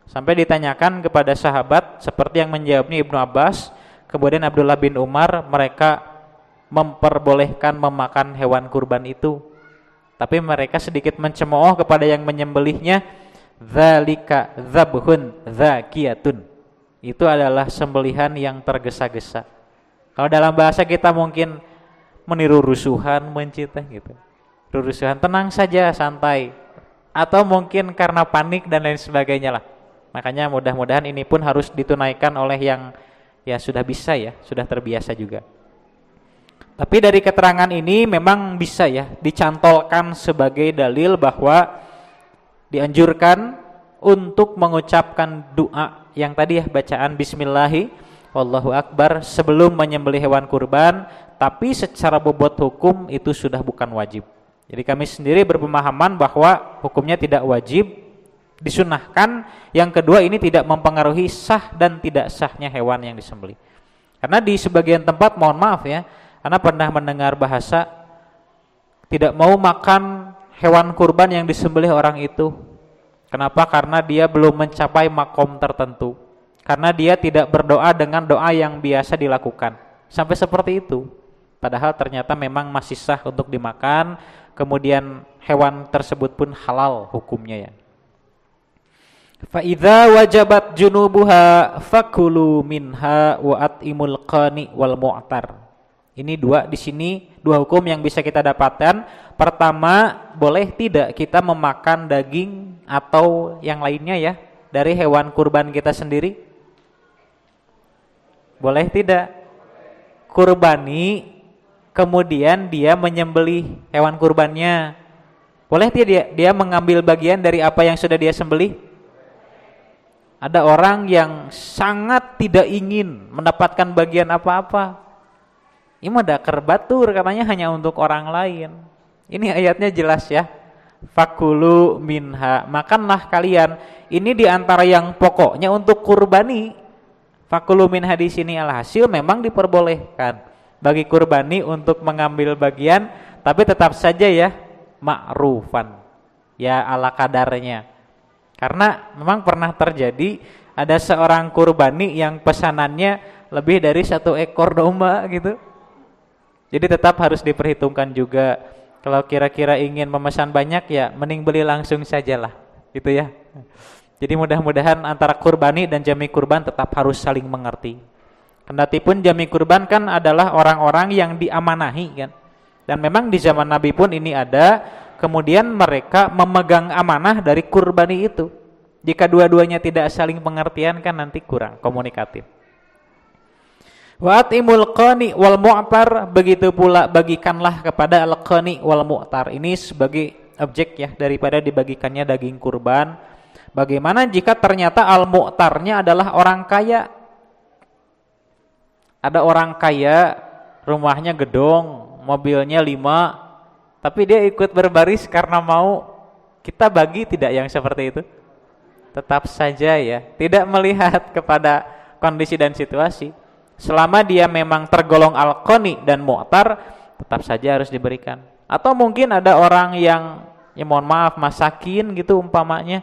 A: Sampai ditanyakan kepada sahabat, seperti yang menjawabnya Ibnu Abbas, kemudian Abdullah bin Umar, mereka memperbolehkan memakan hewan kurban itu. Tapi mereka sedikit mencemooh kepada yang menyembelihnya, dzalika dzabhun dzakiyatun. Itu adalah sembelihan yang tergesa-gesa. Kalau dalam bahasa kita mungkin meniru rusuhan, mencintai gitu. Rusuhan, tenang saja, santai. Atau mungkin karena panik dan lain sebagainya lah. Makanya mudah-mudahan ini pun harus ditunaikan oleh yang ya sudah bisa ya, sudah terbiasa juga. Tapi dari keterangan ini memang bisa ya dicantolkan sebagai dalil bahwa dianjurkan untuk mengucapkan doa yang tadi ya, bacaan bismillahi wallahu akbar sebelum menyembelih hewan kurban, tapi secara bobot hukum itu sudah bukan wajib. Jadi kami sendiri berpemahaman bahwa hukumnya tidak wajib, disunahkan. Yang kedua, ini tidak mempengaruhi sah dan tidak sahnya hewan yang disembelih. Karena di sebagian tempat, mohon maaf ya, Anda pernah mendengar bahasa tidak mau makan hewan kurban yang disembelih orang itu. Kenapa? Karena dia belum mencapai makom tertentu. Karena dia tidak berdoa dengan doa yang biasa dilakukan. Sampai seperti itu. Padahal ternyata memang masih sah untuk dimakan. Kemudian hewan tersebut pun halal hukumnya ya. Fa idza wajabat junubuha fakulu minha wa atimul qani wal mu'tar. Ini di sini dua hukum yang bisa kita dapatkan. Pertama, boleh tidak kita memakan daging atau yang lainnya ya dari hewan kurban kita sendiri? Boleh tidak? Kurbani, kemudian dia menyembelih hewan kurbannya. Boleh tidak dia mengambil bagian dari apa yang sudah dia sembelih? Ada orang yang sangat tidak ingin mendapatkan bagian apa-apa. Ini mah dakar batur, katanya hanya untuk orang lain. Ini ayatnya jelas ya. Fakulu minha, makanlah kalian. Ini diantara yang pokoknya untuk kurbani. Fakulu minha di sini alhasil memang diperbolehkan bagi kurbani untuk mengambil bagian, tapi tetap saja ya ma'rufan, ya ala kadarnya. Karena memang pernah terjadi ada seorang kurbani yang pesanannya lebih dari 1 ekor domba gitu. Jadi tetap harus diperhitungkan juga. Kalau kira-kira ingin memesan banyak ya mending beli langsung sajalah gitu ya. Jadi mudah-mudahan antara kurbani dan jami kurban tetap harus saling mengerti. Kendatipun jami kurban kan adalah orang-orang yang diamanahi kan. Dan memang di zaman Nabi pun ini ada. Kemudian mereka memegang amanah dari kurbani itu. Jika dua-duanya tidak saling pengertian kan nanti kurang komunikatif. Wa atimul qani wal mu'tar, begitu pula bagikanlah kepada al-qani wal mu'tar. Ini sebagai objek ya daripada dibagikannya daging kurban. Bagaimana jika ternyata al-mu'tarnya adalah orang kaya? Ada orang kaya, rumahnya gedong, mobilnya 5, tapi dia ikut berbaris karena mau. Kita bagi tidak yang seperti itu? Tetap saja ya, tidak melihat kepada kondisi dan situasi. Selama dia memang tergolong al-qani dan mu'tar, tetap saja harus diberikan. Atau mungkin ada orang yang ya mohon maaf masakin gitu umpamanya,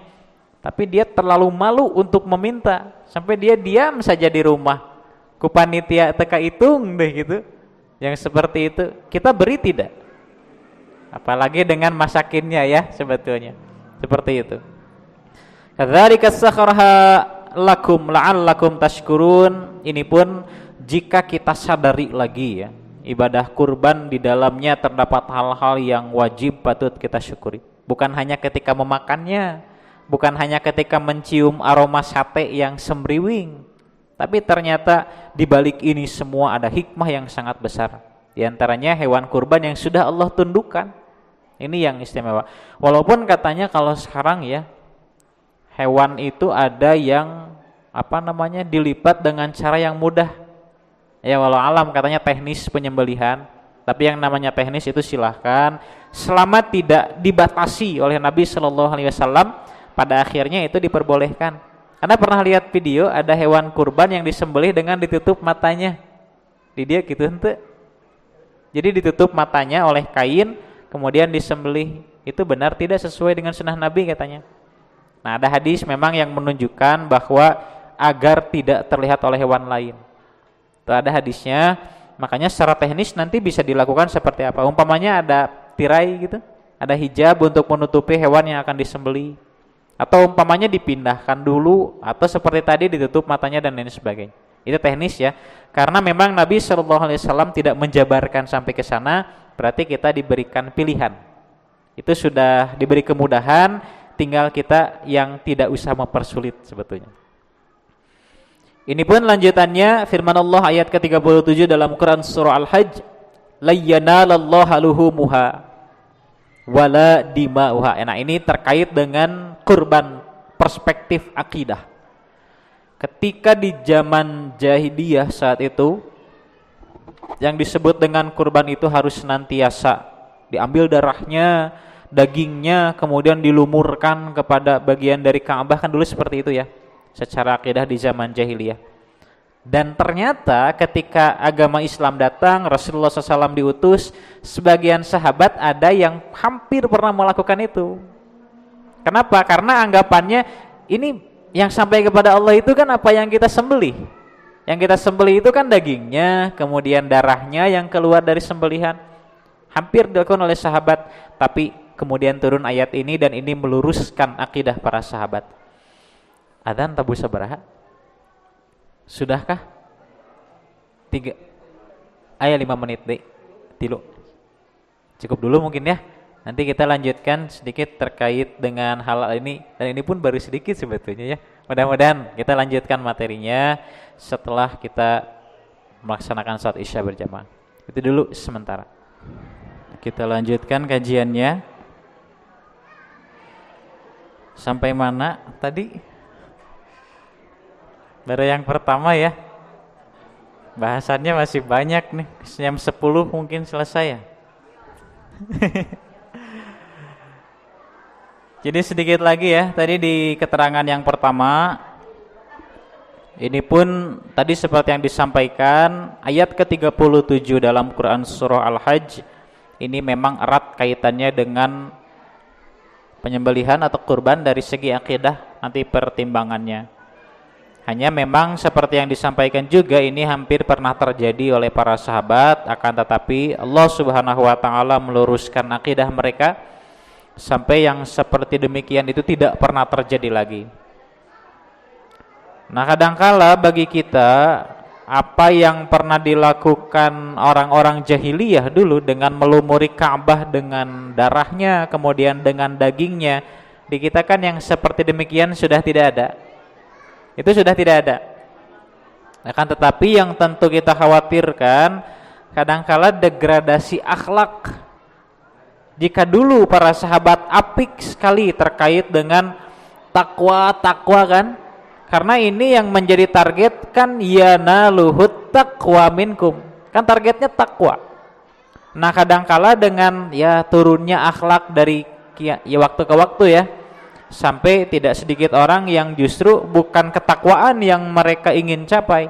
A: tapi dia terlalu malu untuk meminta sampai dia diam saja di rumah. Ku panitia teka hitung deh gitu. Yang seperti itu kita beri tidak? Apalagi dengan masakinnya ya sebetulnya. Seperti itu. Kadzalika sakharha lakum la'allakum tashkurun. Ini pun jika kita sadari lagi ya, ibadah kurban di dalamnya terdapat hal-hal yang wajib patut kita syukuri. Bukan hanya ketika memakannya, bukan hanya ketika mencium aroma sate yang semriwing, tapi ternyata di balik ini semua ada hikmah yang sangat besar. Di antaranya hewan kurban yang sudah Allah tundukkan. Ini yang istimewa. Walaupun katanya kalau sekarang ya, hewan itu ada yang dilipat dengan cara yang mudah. Ya walau alam katanya teknis penyembelihan, tapi yang namanya teknis itu silahkan selama tidak dibatasi oleh Nabi Shallallahu Alaihi Wasallam, pada akhirnya itu diperbolehkan. Karena pernah lihat video ada hewan kurban yang disembelih dengan ditutup matanya, di dia gitu ente. Jadi ditutup matanya oleh kain, kemudian disembelih. Itu benar tidak sesuai dengan sunnah Nabi katanya. Nah ada hadis memang yang menunjukkan bahwa agar tidak terlihat oleh hewan lain. Itu ada hadisnya, makanya secara teknis nanti bisa dilakukan seperti apa. Umpamanya ada tirai gitu, ada hijab untuk menutupi hewan yang akan disembelih. Atau umpamanya dipindahkan dulu, atau seperti tadi ditutup matanya dan lain sebagainya. Itu teknis ya, karena memang Nabi SAW tidak menjabarkan sampai ke sana, berarti kita diberikan pilihan. Itu sudah diberi kemudahan, tinggal kita yang tidak usah mempersulit sebetulnya. Ini pun lanjutannya firman Allah ayat ke-37 dalam Quran surah Al-Hajj, la yanalallaha luhumuha wala dima'uha. Nah, ini terkait dengan kurban, perspektif akidah. Ketika di zaman jahiliyah saat itu, yang disebut dengan kurban itu harus senantiasa diambil darahnya, dagingnya, kemudian dilumurkan kepada bagian dari Ka'bah, kan dulu seperti itu ya, secara akidah di zaman jahiliyah. Dan ternyata ketika agama Islam datang, Rasulullah SAW diutus, sebagian sahabat ada yang hampir pernah melakukan itu. Kenapa? Karena anggapannya ini yang sampai kepada Allah itu kan apa yang kita sembelih. Yang kita sembelih itu kan dagingnya, kemudian darahnya yang keluar dari sembelihan. Hampir dilakukan oleh sahabat, tapi kemudian turun ayat ini dan ini meluruskan akidah para sahabat. Adzan tabu sabaraha? Sudahkah? 3 5 menit deh. Tilu. Cukup dulu mungkin ya. Nanti kita lanjutkan sedikit terkait dengan hal ini, dan ini pun baru sedikit sebetulnya ya. Mudah-mudahan kita lanjutkan materinya setelah kita melaksanakan salat Isya berjamaah. Itu dulu sementara. Kita lanjutkan kajiannya. Sampai mana tadi? Baru yang pertama ya. Bahasannya masih banyak nih. Jam 10 mungkin selesai ya. Jadi sedikit lagi ya. Tadi di keterangan yang pertama, ini pun tadi seperti yang disampaikan, ayat ke-37 dalam Quran surah Al-Hajj ini memang erat kaitannya dengan penyembelihan atau kurban dari segi akidah nanti pertimbangannya. Hanya memang seperti yang disampaikan juga ini hampir pernah terjadi oleh para sahabat, akan tetapi Allah Subhanahu wa taala meluruskan akidah mereka sampai yang seperti demikian itu tidak pernah terjadi lagi. Nah, kadangkala bagi kita apa yang pernah dilakukan orang-orang jahiliyah dulu dengan melumuri Ka'bah dengan darahnya, kemudian dengan dagingnya, di kita kan yang seperti demikian sudah tidak ada. Itu sudah tidak ada. Akan tetapi yang tentu kita khawatirkan kadangkala degradasi akhlak. Jika dulu para sahabat apik sekali terkait dengan takwa kan, karena ini yang menjadi target kan yanaluhut taqwa minkum, kan targetnya takwa. Nah kadangkala dengan ya turunnya akhlak dari ya waktu ke waktu ya, sampai tidak sedikit orang yang justru bukan ketakwaan yang mereka ingin capai,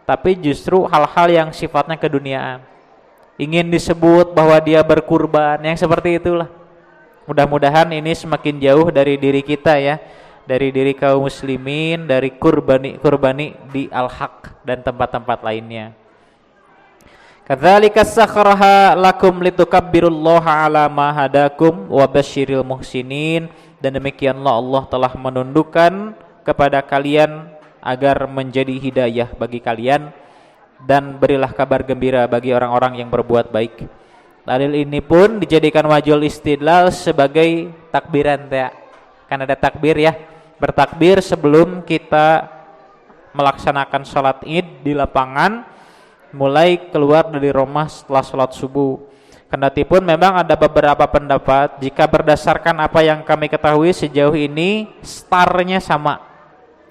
A: tapi justru hal-hal yang sifatnya keduniaan. Ingin disebut bahwa dia berkurban, yang seperti itulah. Mudah-mudahan ini semakin jauh dari diri kita ya, dari diri kaum muslimin, dari kurbani di Al-Haq dan tempat-tempat lainnya. Kadzalika sakharaha lakum litukabbirullaha ala ma hadakum wa basyiril muhsinin. Dan demikianlah Allah telah menundukkan kepada kalian agar menjadi hidayah bagi kalian, dan berilah kabar gembira bagi orang-orang yang berbuat baik. Dalil ini pun dijadikan wajul istidlal sebagai takbiran ya. Kan ada takbir ya, bertakbir sebelum kita melaksanakan sholat id di lapangan, mulai keluar dari rumah setelah sholat subuh. Kendatipun memang ada beberapa pendapat, jika berdasarkan apa yang kami ketahui sejauh ini startnya sama.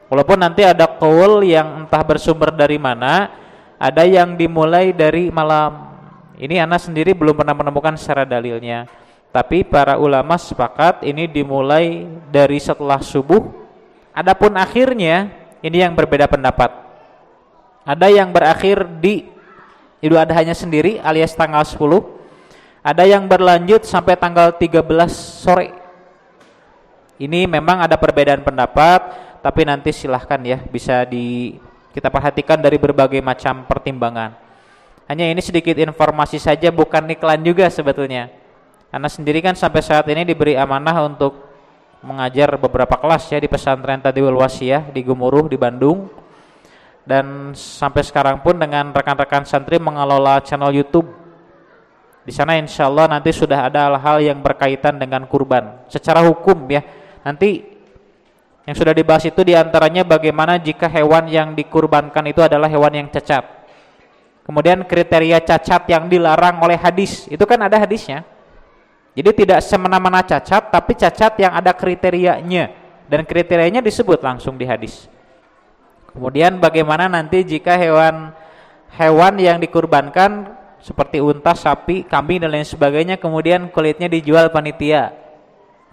A: Walaupun nanti ada qaul yang entah bersumber dari mana, ada yang dimulai dari malam. Ini ana sendiri belum pernah menemukan secara dalilnya. Tapi para ulama sepakat ini dimulai dari setelah subuh. Adapun akhirnya ini yang berbeda pendapat. Ada yang berakhir di Idul Adhanya sendiri alias tanggal 10. Ada yang berlanjut sampai tanggal 13 sore. Ini memang ada perbedaan pendapat, tapi nanti silahkan ya bisa kita perhatikan dari berbagai macam pertimbangan. Hanya ini sedikit informasi saja, bukan iklan juga sebetulnya. Karena sendiri kan sampai saat ini diberi amanah untuk mengajar beberapa kelas ya di pesantren Tadwil Wasiyah di Gemuruh di Bandung, dan sampai sekarang pun dengan rekan-rekan santri mengelola channel YouTube. Di sana insya Allah nanti sudah ada hal-hal yang berkaitan dengan kurban secara hukum ya. Nanti yang sudah dibahas itu diantaranya bagaimana jika hewan yang dikurbankan itu adalah hewan yang cacat. Kemudian kriteria cacat yang dilarang oleh hadis, itu kan ada hadisnya. Jadi tidak semena-mena cacat, tapi cacat yang ada kriterianya, dan kriterianya disebut langsung di hadis. Kemudian bagaimana nanti jika hewan yang dikurbankan seperti unta, sapi, kambing dan lain sebagainya, kemudian kulitnya dijual panitia.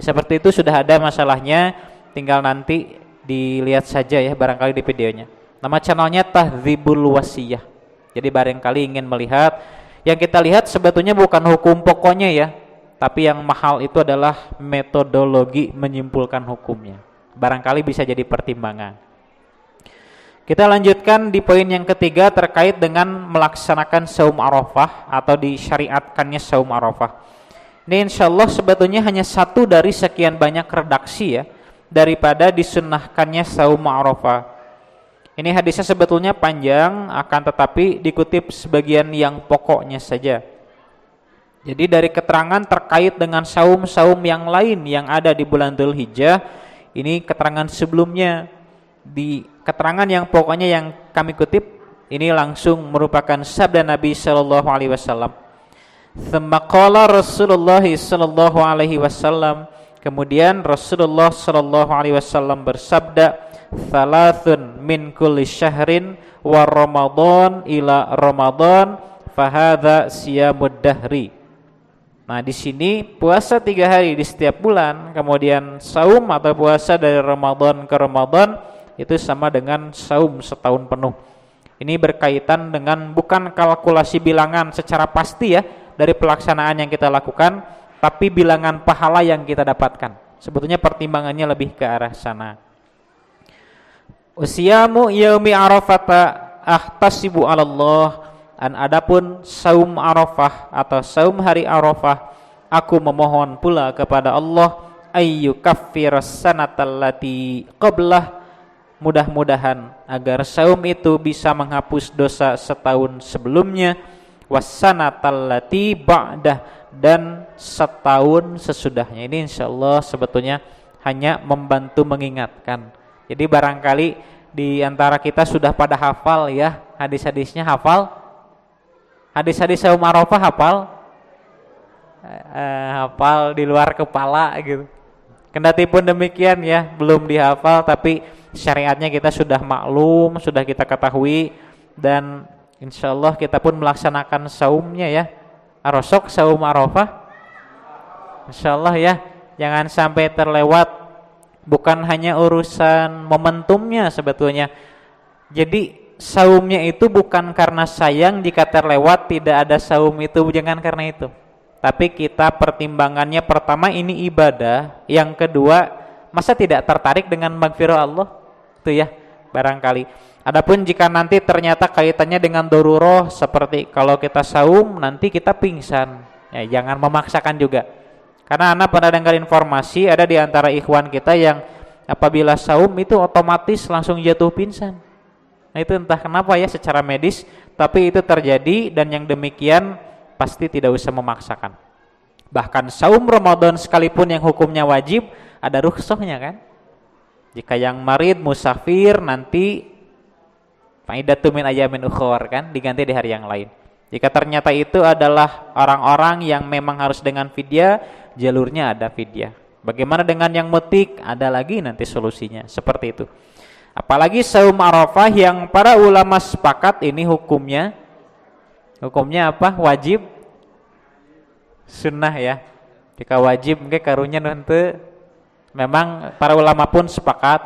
A: Seperti itu sudah ada masalahnya, tinggal nanti dilihat saja ya barangkali di videonya. Nama channelnya Tahdzibul Wasiyah. Jadi barangkali ingin melihat, yang kita lihat sebetulnya bukan hukum pokoknya ya, tapi yang mahal itu adalah metodologi menyimpulkan hukumnya. Barangkali bisa jadi pertimbangan. Kita lanjutkan di poin yang ketiga terkait dengan melaksanakan saum Arafah atau disyariatkannya saum Arafah. Ini insya Allah sebetulnya hanya satu dari sekian banyak redaksi ya daripada disunnahkannya saum Arafah. Ini hadisnya sebetulnya panjang, akan tetapi dikutip sebagian yang pokoknya saja. Jadi dari keterangan terkait dengan saum-saum yang lain yang ada di bulan Dzulhijjah, ini keterangan sebelumnya. Di keterangan yang pokoknya yang kami kutip, ini langsung merupakan sabda Nabi sallallahu alaihi wasallam. Tsumma qala Rasulullah sallallahu alaihi wasallam, kemudian Rasulullah sallallahu alaihi wasallam bersabda, "Thalathun min kulli syahrin wa Ramadan ila Ramadan fahadza siyamud dahri." Nah, di sini puasa 3 hari di setiap bulan, kemudian saum atau puasa dari Ramadan ke Ramadan itu sama dengan saum setahun penuh. Ini berkaitan dengan bukan kalkulasi bilangan secara pasti ya dari pelaksanaan yang kita lakukan, tapi bilangan pahala yang kita dapatkan. Sebetulnya pertimbangannya lebih ke arah sana. Usiyamu yaumi arafata ahtasibu 'ala Allah. Adapun saum Arafah atau saum hari Arafah, aku memohon pula kepada Allah ayyukaffiras sanatal lati qablah, mudah-mudahan agar saum itu bisa menghapus dosa setahun sebelumnya, wassanatal lati ba'dah, dan setahun sesudahnya. Ini insyaallah sebetulnya hanya membantu mengingatkan. Jadi barangkali di antara kita sudah pada hafal ya hadis-hadisnya, hafal hadis-hadis saum Arafah, hafal di luar kepala gitu. Kendati pun demikian ya, belum dihafal tapi syariatnya kita sudah maklum, sudah kita ketahui, dan insyaallah kita pun melaksanakan saumnya ya. Arosok saum Arafah insyaallah ya, jangan sampai terlewat. Bukan hanya urusan momentumnya sebetulnya. Jadi saumnya itu bukan karena sayang jika terlewat tidak ada saum itu, jangan karena itu. Tapi kita pertimbangannya pertama ini ibadah, yang kedua masa tidak tertarik dengan maghfirah Allah? Itu ya barangkali. Adapun jika nanti ternyata kaitannya dengan daruroh, seperti kalau kita saum nanti kita pingsan, ya jangan memaksakan juga. Karena anak pernah dengar informasi ada di antara ikhwan kita yang apabila saum itu otomatis langsung jatuh pingsan. Nah, itu entah kenapa ya secara medis, tapi itu terjadi dan yang demikian pasti tidak usah memaksakan. Bahkan saum Ramadan sekalipun yang hukumnya wajib ada rukhsahnya kan. Jika yang marid musafir nanti faidatu min ayamin ukhor kan, diganti di hari yang lain. Jika ternyata itu adalah orang-orang yang memang harus dengan fidyah, jalurnya ada fidyah. Bagaimana dengan yang mutik? Ada lagi nanti solusinya, seperti itu. Apalagi saum Arafah yang para ulama sepakat ini hukumnya apa? Wajib, sunnah ya. Jika wajib mungkin karunya nanti memang para ulama pun sepakat.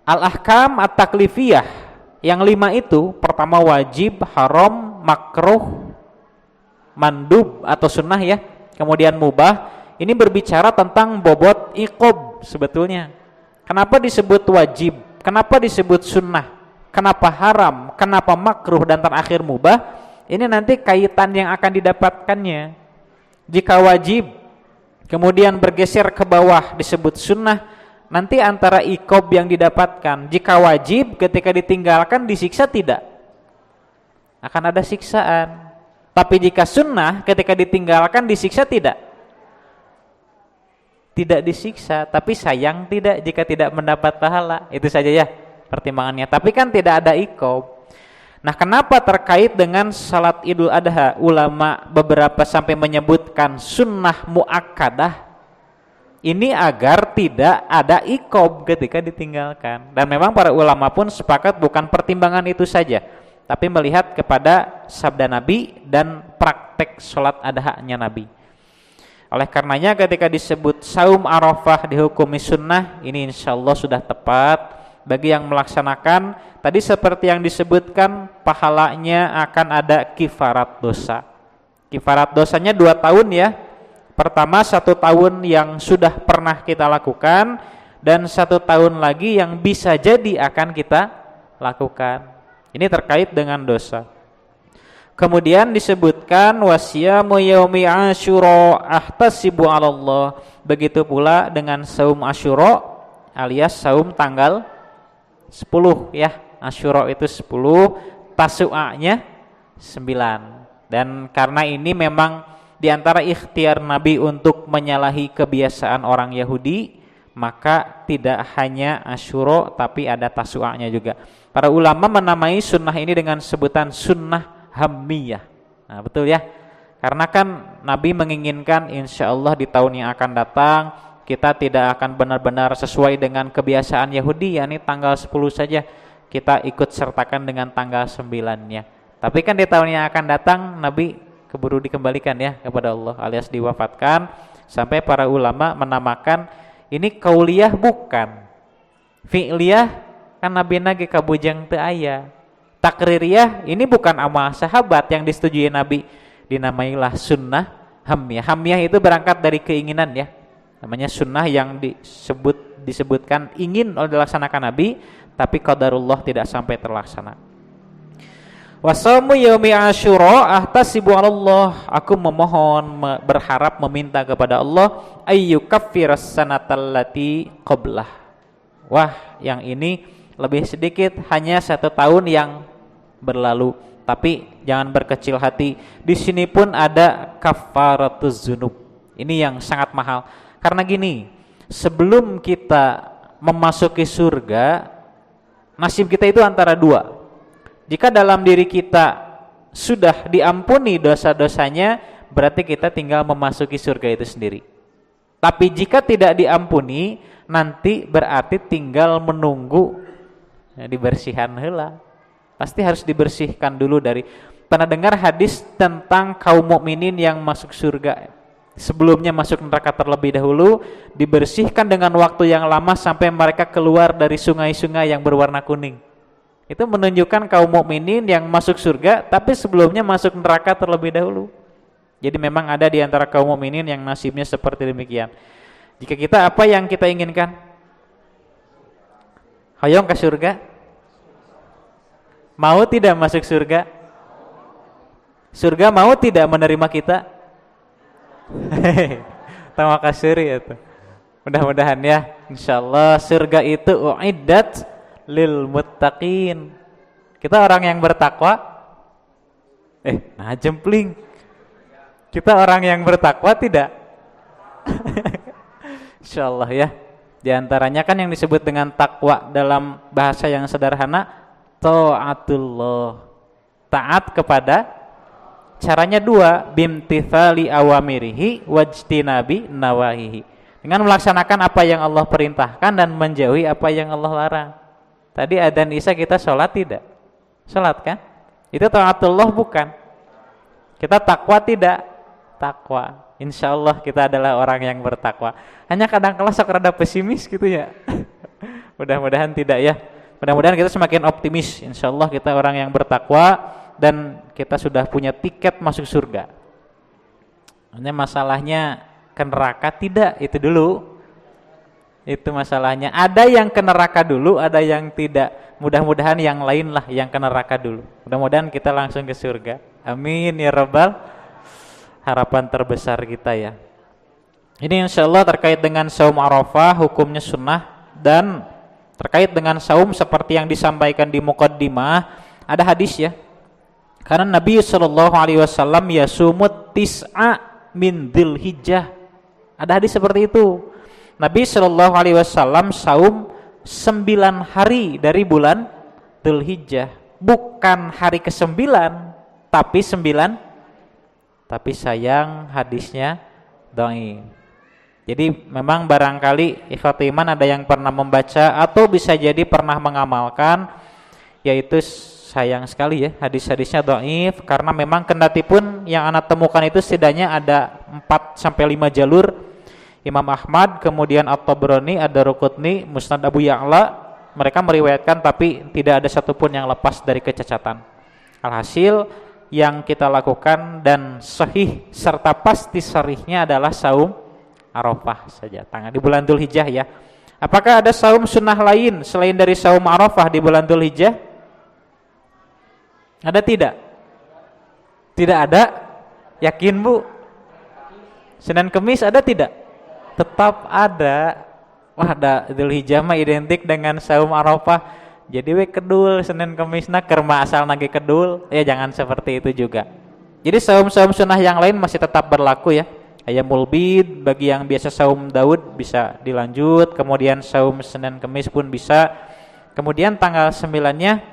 A: Al-ahkam at-taklifiyah yang 5 itu, pertama wajib, haram, makruh, mandub atau sunnah ya. Kemudian mubah, ini berbicara tentang bobot iqob sebetulnya. Kenapa disebut wajib? Kenapa disebut sunnah? Kenapa haram? Kenapa makruh? Dan terakhir mubah? Ini nanti kaitan yang akan didapatkannya. Jika wajib, kemudian bergeser ke bawah disebut sunnah, nanti antara iqob yang didapatkan. Jika wajib ketika ditinggalkan disiksa tidak? Akan ada siksaan. Tapi jika sunnah ketika ditinggalkan disiksa tidak? Tidak disiksa, tapi sayang tidak jika tidak mendapat pahala. Itu saja ya pertimbangannya. Tapi kan tidak ada iqob. Nah, kenapa terkait dengan salat Idul Adha ulama beberapa sampai menyebutkan sunnah muakkadah? Ini agar tidak ada iqob ketika ditinggalkan. Dan memang para ulama pun sepakat bukan pertimbangan itu saja, tapi melihat kepada sabda Nabi dan praktek sholat adhanya Nabi. Oleh karenanya ketika disebut saum Arafah dihukumi sunnah, ini insya Allah sudah tepat bagi yang melaksanakan. Tadi seperti yang disebutkan, pahalanya akan ada kifarat dosa. Kifarat dosanya 2 tahun ya. Pertama 1 tahun yang sudah pernah kita lakukan, dan 1 tahun lagi yang bisa jadi akan kita lakukan. Ini terkait dengan dosa. Kemudian disebutkan wasiyamu yaumi asyura ahtasibu 'ala Allah. Begitu pula dengan saum Asyura alias saum tanggal 10 ya. Asyura itu 10, Tasu'anya 9. Dan karena ini memang di antara ikhtiar Nabi untuk menyalahi kebiasaan orang Yahudi, maka tidak hanya Asyura tapi ada Tasu'anya juga. Para ulama menamai sunnah ini dengan sebutan sunnah hammiyah. Nah, betul ya. Karena kan Nabi menginginkan insya Allah di tahun yang akan datang kita tidak akan benar-benar sesuai dengan kebiasaan Yahudi, yakni tanggal 10 saja kita ikut sertakan dengan tanggal 9-nya. Tapi kan di tahun yang akan datang Nabi keburu dikembalikan ya kepada Allah alias diwafatkan, sampai para ulama menamakan ini kauliyah bukan fi'liyah, kan Nabi nage kabujang teu aya. Takririyah ini bukan amal sahabat yang disetujui Nabi, dinamailah sunnah hamiyah. Hamiyah itu berangkat dari keinginan ya, namanya sunnah yang disebutkan ingin dilaksanakan Nabi, tapi qadarullah tidak sampai terlaksana. Wasaumu yaumi asyura ahtasibu 'ala Allah, aku memohon, berharap, meminta kepada Allah ayyukaffiras sanatallati qablah. Wah, yang ini lebih sedikit, hanya 1 tahun yang berlalu. Tapi jangan berkecil hati. Di sini pun ada kafaratuz dzunub. Ini yang sangat mahal. Karena gini, sebelum kita memasuki surga, nasib kita itu antara 2. Jika dalam diri kita sudah diampuni dosa-dosanya, berarti kita tinggal memasuki surga itu sendiri. Tapi jika tidak diampuni, nanti berarti tinggal menunggu dibersihan heula. Pasti harus dibersihkan dulu dari. Pernah dengar hadis tentang kaum mukminin yang masuk surga, sebelumnya masuk neraka terlebih dahulu, dibersihkan dengan waktu yang lama sampai mereka keluar dari sungai-sungai yang berwarna kuning. Itu menunjukkan kaum mukminin yang masuk surga tapi sebelumnya masuk neraka terlebih dahulu. Jadi memang ada di antara kaum mukminin yang nasibnya seperti demikian. Jika kita, apa yang kita inginkan? Hoyong ke surga? Mau tidak masuk surga? Surga mau tidak menerima kita? Terima kasih itu. Mudah-mudahan ya, insyaallah surga itu uiddat lil muttaqin. Kita orang yang bertakwa. Nah jempling. Kita orang yang bertakwa tidak? Insyaallah ya. Di antaranya kan yang disebut dengan takwa dalam bahasa yang sederhana, taatullah. Taat kepada, caranya dua, bimtithali awamirihi wajtinabi nawahihi. Dengan melaksanakan apa yang Allah perintahkan dan menjauhi apa yang Allah larang. Tadi adzan Isya kita sholat tidak? Sholat kan? Itu taatullah bukan? Kita takwa tidak? Takwa. Insya Allah kita adalah orang yang bertakwa. Hanya kadang-kala sok rada pesimis gitu ya. Mudah-mudahan tidak ya. Mudah-mudahan kita semakin optimis. Insya Allah kita orang yang bertakwa dan kita sudah punya tiket masuk surga. Hanya masalahnya ke neraka tidak, itu dulu. Itu masalahnya. Ada yang ke neraka dulu, ada yang tidak. Mudah-mudahan yang lain lah yang ke neraka dulu. Mudah-mudahan kita langsung ke surga. Amin ya rabbal. Harapan terbesar kita ya. Ini insya Allah terkait dengan saum Arafah, hukumnya sunnah, dan terkait dengan saum seperti yang disampaikan di muqaddimah, ada hadis ya. Karena Nabi SAW yasumut tis'a min dzulhijjah. Ada hadis seperti itu. Nabi SAW saum 9 hari dari bulan Dzulhijjah. Bukan hari ke-9, tapi 9. Tapi sayang hadisnya dhaif. Jadi memang barangkali ikhwati iman ada yang pernah membaca atau bisa jadi pernah mengamalkan, yaitu sayang sekali ya hadis-hadisnya dhaif karena memang kendatipun yang anak temukan itu setidaknya ada 4 sampai 5 jalur. Imam Ahmad, kemudian At-Tabrani, Ad-Daruqutni, Musnad Abu Ya'la, mereka meriwayatkan tapi tidak ada satupun yang lepas dari kecacatan. Alhasil yang kita lakukan dan sahih serta pasti sahihnya adalah saum Arafah saja, tanggal di bulan Dzulhijjah ya. Apakah ada saum sunnah lain selain dari saum Arafah di bulan Dzulhijjah? Ada tidak? Tidak ada? Yakin Bu? Senin Kemis ada tidak? Tetap ada. Wah, ada Dzulhijjah mah identik dengan saum Arafah. Jadi we kedul Senin Kemisna kerma asal nage kedul, ya jangan seperti itu juga. Jadi saum-saum sunnah yang lain masih tetap berlaku ya. Ayyamul bid bagi yang biasa saum Daud bisa dilanjut, kemudian saum Senin Kemis pun bisa. Kemudian tanggal 9-nya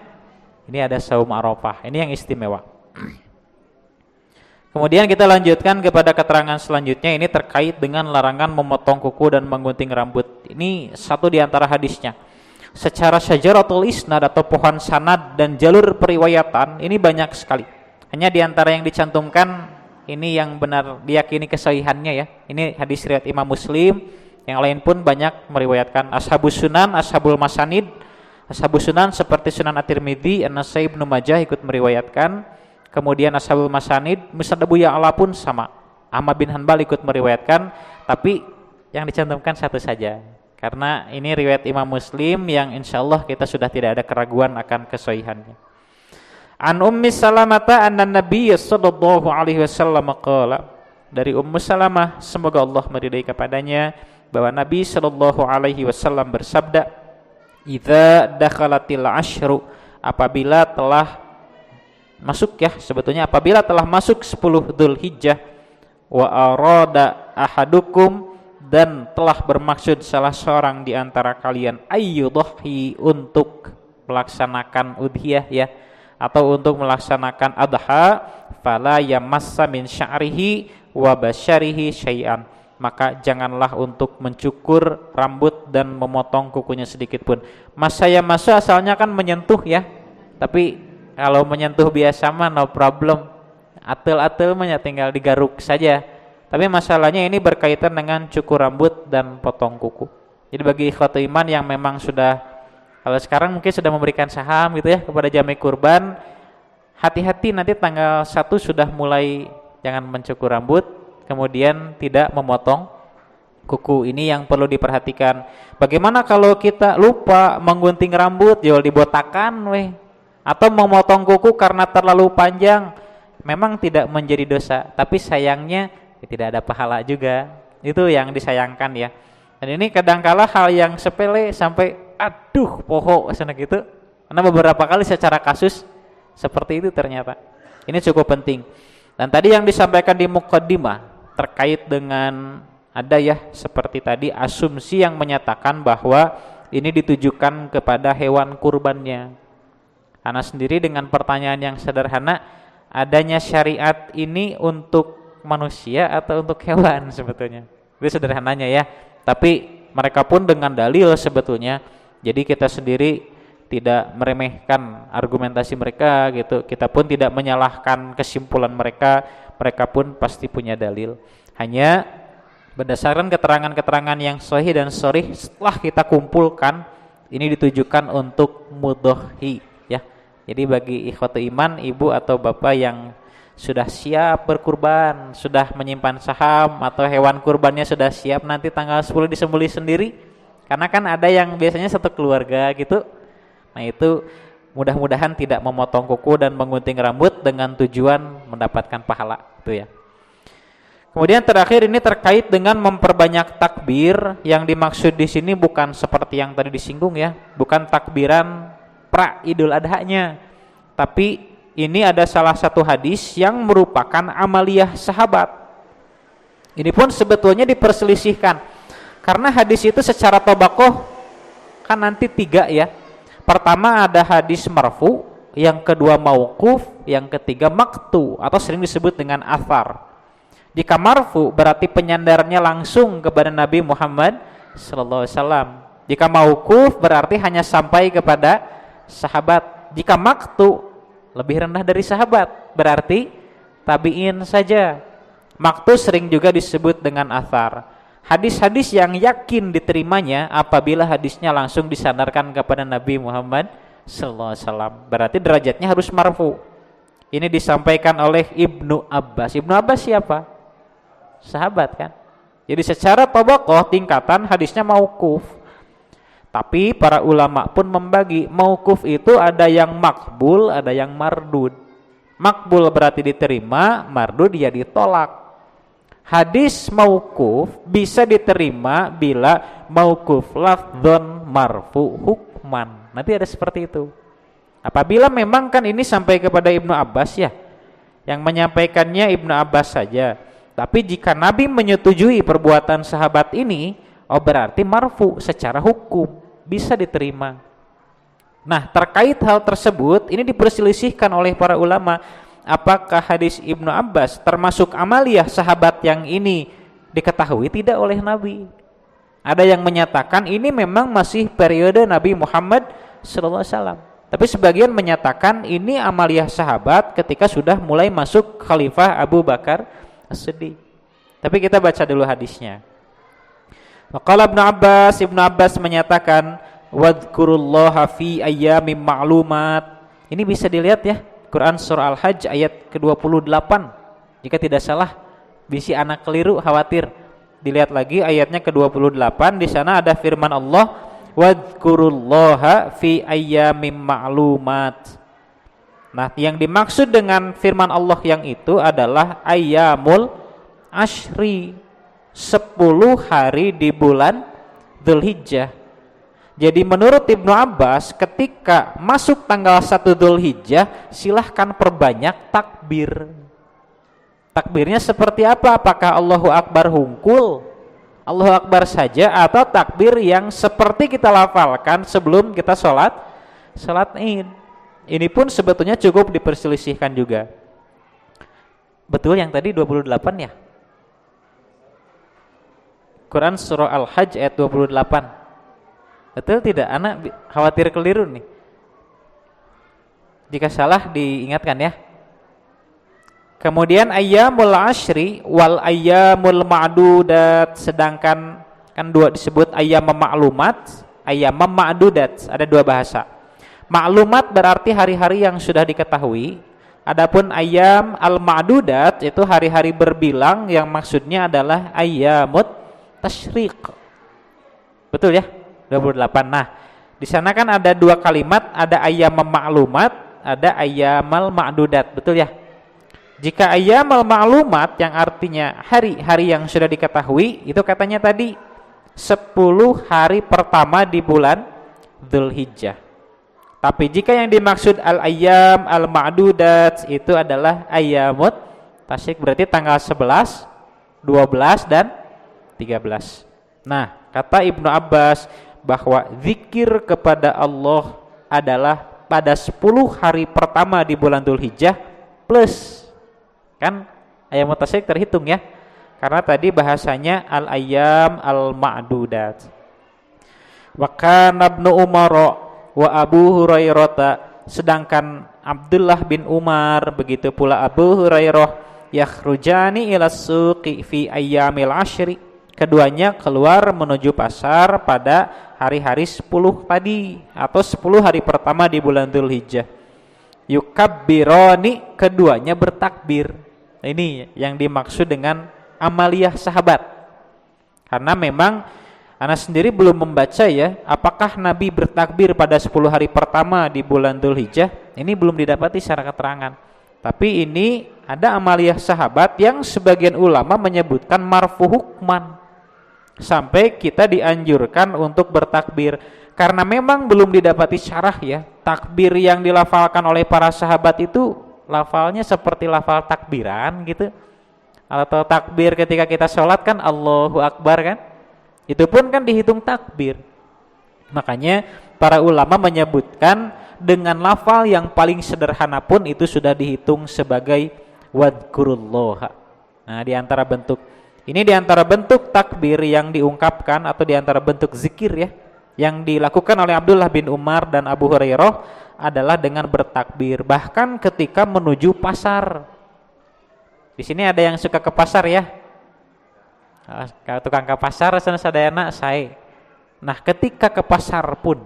A: ini ada saum Arafah. Ini yang istimewa. Kemudian kita lanjutkan kepada keterangan selanjutnya, ini terkait dengan larangan memotong kuku dan menggunting rambut. Ini satu di antara hadisnya. Secara syajaratul isnad atau pohon sanad dan jalur periwayatan ini banyak sekali. Hanya di antara yang dicantumkan ini yang benar diyakini kesahihannya ya. Ini hadis riwayat Imam Muslim, yang lain pun banyak meriwayatkan. Ashabus Sunan, Ashabul Masanid, Ashabus Sunan seperti Sunan At-Tirmidzi, An-Nasai, Ibnu Majah ikut meriwayatkan. Kemudian Ashabul Masanid, Musnad Abu Ya'la pun sama. Ahmad bin Hanbal ikut meriwayatkan, tapi yang dicantumkan satu saja. Karena ini riwayat Imam Muslim yang insyaallah kita sudah tidak ada keraguan akan kesahihannya. An Ummi Salamah anna Nabiy sallallahu alaihi wasallam qala, dari Ummu Salamah semoga Allah meridai kepadanya bahwa Nabi sallallahu alaihi wasallam bersabda, "Idza dakhalatil asyru," apabila telah masuk ya, sebetulnya apabila telah masuk 10 Dzulhijjah, wa arada ahadukum, dan telah bermaksud salah seorang di antara kalian ayyudhi, untuk melaksanakan udhiyah ya, atau untuk melaksanakan adha, fala yamassa min sya'rihi wa basyarihi syai'an, maka janganlah untuk mencukur rambut dan memotong kukunya sedikit pun. Masaya asalnya kan menyentuh ya, tapi kalau menyentuh biasa mah no problem, atel-atel mah tinggal digaruk saja. Tapi masalahnya ini berkaitan dengan cukur rambut dan potong kuku. Jadi bagi ikhwatu iman yang memang sudah, kalau sekarang mungkin sudah memberikan saham gitu ya kepada jami kurban, hati-hati nanti tanggal 1 sudah mulai jangan mencukur rambut, kemudian tidak memotong kuku. Ini yang perlu diperhatikan. Bagaimana kalau kita lupa menggunting rambut, jual dibotakan weh, atau memotong kuku karena terlalu panjang, memang tidak menjadi dosa, tapi sayangnya tidak ada pahala juga. Itu yang disayangkan ya. Dan ini kadangkala hal yang sepele sampai aduh poho sana gitu, Karena beberapa kali secara kasus seperti itu ternyata. Ini cukup penting. Dan tadi yang disampaikan di muqaddimah terkait dengan ada ya seperti tadi asumsi yang menyatakan bahwa ini ditujukan kepada hewan kurbannya. Karena sendiri dengan pertanyaan yang sederhana, adanya syariat ini untuk manusia atau untuk hewan sebetulnya. Itu sederhananya ya. Tapi mereka pun dengan dalil sebetulnya. Jadi kita sendiri tidak meremehkan argumentasi mereka gitu. Kita pun tidak menyalahkan kesimpulan mereka. Mereka pun pasti punya dalil. Hanya berdasarkan keterangan-keterangan yang sahih dan sharih setelah kita kumpulkan, ini ditujukan untuk mudhohi ya. Jadi bagi ikhwatu iman, ibu atau bapak yang sudah siap berkurban, sudah menyimpan saham atau hewan kurbannya sudah siap nanti tanggal 10 disembelih sendiri. Karena kan ada yang biasanya satu keluarga gitu. Nah itu mudah-mudahan tidak memotong kuku dan menggunting rambut dengan tujuan mendapatkan pahala itu ya. Kemudian terakhir ini terkait dengan memperbanyak takbir. Yang dimaksud di sini bukan seperti yang tadi disinggung ya, bukan takbiran pra Idul Adha-nya. Tapi ini ada salah satu hadis yang merupakan amaliyah sahabat. Ini pun sebetulnya diperselisihkan. Karena hadis itu secara tobakoh kan nanti 3 ya. Pertama ada hadis marfu, yang kedua mauquf, yang ketiga maqtu atau sering disebut dengan athar. Jika marfu berarti penyandarnya langsung kepada Nabi Muhammad sallallahu alaihi wasallam. Jika mauquf berarti hanya sampai kepada sahabat. Jika maqtu lebih rendah dari sahabat, berarti tabi'in saja. Maqtu sering juga disebut dengan athar. Hadis-hadis yang yakin diterimanya apabila hadisnya langsung disandarkan kepada Nabi Muhammad sallallahu alaihi wasallam. Berarti derajatnya harus marfu. Ini disampaikan oleh Ibnu Abbas. Ibnu Abbas siapa? Sahabat kan. Jadi secara tabaqah tingkatan hadisnya mauquf. Tapi para ulama pun membagi, mauquf itu ada yang makbul, ada yang mardud. Makbul berarti diterima, mardud dia ditolak. Hadis mauquf bisa diterima bila mauquf lafdzon marfu hukman. Nanti ada seperti itu. Apabila memang kan ini sampai kepada Ibnu Abbas ya, yang menyampaikannya Ibnu Abbas saja. Tapi jika Nabi menyetujui perbuatan sahabat ini, oh berarti marfu secara hukum bisa diterima. Nah terkait hal tersebut ini diperselisihkan oleh para ulama. Apakah hadis Ibnu Abbas termasuk amaliyah sahabat yang ini diketahui tidak oleh Nabi? Ada yang menyatakan ini memang masih periode Nabi Muhammad SAW. Tapi sebagian menyatakan ini amaliyah sahabat ketika sudah mulai masuk Khalifah Abu Bakar As-Siddiq. Tapi kita baca dulu hadisnya. Maqala Ibnu Abbas menyatakan wadhkurullaha fi ayyamin ma'lumat. Ini bisa dilihat ya, Quran surah Al-Hajj ayat ke-28. Jika tidak salah, bisi anak keliru khawatir. Dilihat lagi ayatnya ke-28, di sana ada firman Allah wadhkurullaha fi ayyamin ma'lumat. Nah, yang dimaksud dengan firman Allah yang itu adalah ayyamul ashri, 10 hari di bulan Dzulhijjah. Jadi menurut Ibnu Abbas ketika masuk tanggal 1 Dzulhijjah silahkan perbanyak takbir. Takbirnya seperti apa? Apakah Allahu Akbar hungkul, Allahu Akbar saja, atau takbir yang seperti kita lafalkan sebelum kita sholat Id? Ini pun sebetulnya cukup diperselisihkan juga. Betul yang tadi 28 ya? Quran surah Al-Hajj ayat 28. Betul tidak? Anak khawatir keliru nih. Jika salah diingatkan ya. Kemudian ayyamul ashri wal ayyamul ma'dudat, sedangkan kan dua disebut ayyam ma'lumat, ayyam ma'dudat, ada dua bahasa. Maklumat berarti hari-hari yang sudah diketahui. Adapun ayyam al-ma'dudat itu hari-hari berbilang yang maksudnya adalah ayyamut tasyriq. Betul ya? 28. Nah, di sana kan ada dua kalimat, ada ayyam maklumat, ada ayyamal ma'dudat. Betul ya? Jika ayyamal maklumat yang artinya hari-hari yang sudah diketahui, itu katanya tadi 10 hari pertama di bulan Dzulhijjah. Tapi jika yang dimaksud al-ayyam al-ma'dudat itu adalah ayyamut tasyrik, berarti tanggal 11, 12 dan 13. Nah, kata Ibnu Abbas bahwa zikir kepada Allah adalah pada 10 hari pertama di bulan Dzulhijjah plus, kan ayyamut tasyrik terhitung ya, karena tadi bahasanya al-ayyam al-ma'dudat. Wa kana Ibnu Umar wa Abu Hurairah, sedangkan Abdullah bin Umar begitu pula Abu Hurairah yakhrujani ila suqi fi ayyamil ashri, keduanya keluar menuju pasar pada hari-hari 10 tadi atau 10 hari pertama di bulan Dzulhijjah. Yukabbirani, keduanya bertakbir. Ini yang dimaksud dengan amaliyah sahabat. Karena memang Ana sendiri belum membaca ya, apakah Nabi bertakbir pada 10 hari pertama di bulan Dzulhijjah, ini belum didapati secara keterangan. Tapi ini ada amaliyah sahabat yang sebagian ulama menyebutkan marfu hukman, sampai kita dianjurkan untuk bertakbir. Karena memang belum didapati syarah ya, takbir yang dilafalkan oleh para sahabat itu lafalnya seperti lafal takbiran gitu, atau takbir ketika kita sholat kan Allahu Akbar kan, itu pun kan dihitung takbir. Makanya para ulama menyebutkan dengan lafal yang paling sederhana pun itu sudah dihitung sebagai wadhkurullah. Nah, di antara bentuk takbir yang diungkapkan atau di antara bentuk zikir ya yang dilakukan oleh Abdullah bin Umar dan Abu Hurairah adalah dengan bertakbir, bahkan ketika menuju pasar. Di sini ada yang suka ke pasar ya? Tukang ke pasar sadayana saya. Nah, ketika ke pasar pun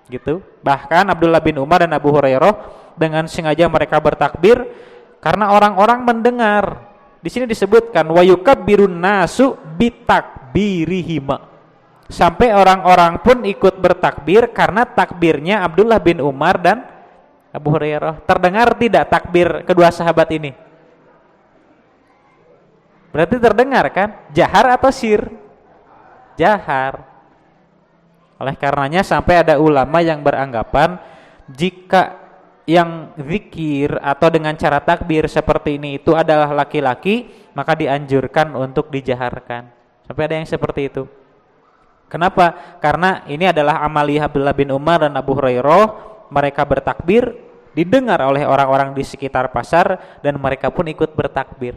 A: gitu, bahkan Abdullah bin Umar dan Abu Hurairah dengan sengaja mereka bertakbir karena orang-orang mendengar. Di sini disebutkan wa yukabbirun nasu bitakbirihima, sampai orang-orang pun ikut bertakbir karena takbirnya Abdullah bin Umar dan Abu Hurairah. Terdengar tidak takbir kedua sahabat ini? Berarti terdengar kan? Jahar atau sir? Jahar. Oleh karenanya sampai ada ulama yang beranggapan jika yang zikir atau dengan cara takbir seperti ini itu adalah laki-laki, maka dianjurkan untuk dijaharkan. Sampai ada yang seperti itu. Kenapa? Karena ini adalah amaliyah Abdullah bin Umar dan Abu Hurairah. Mereka bertakbir, didengar oleh orang-orang di sekitar pasar, dan mereka pun ikut bertakbir.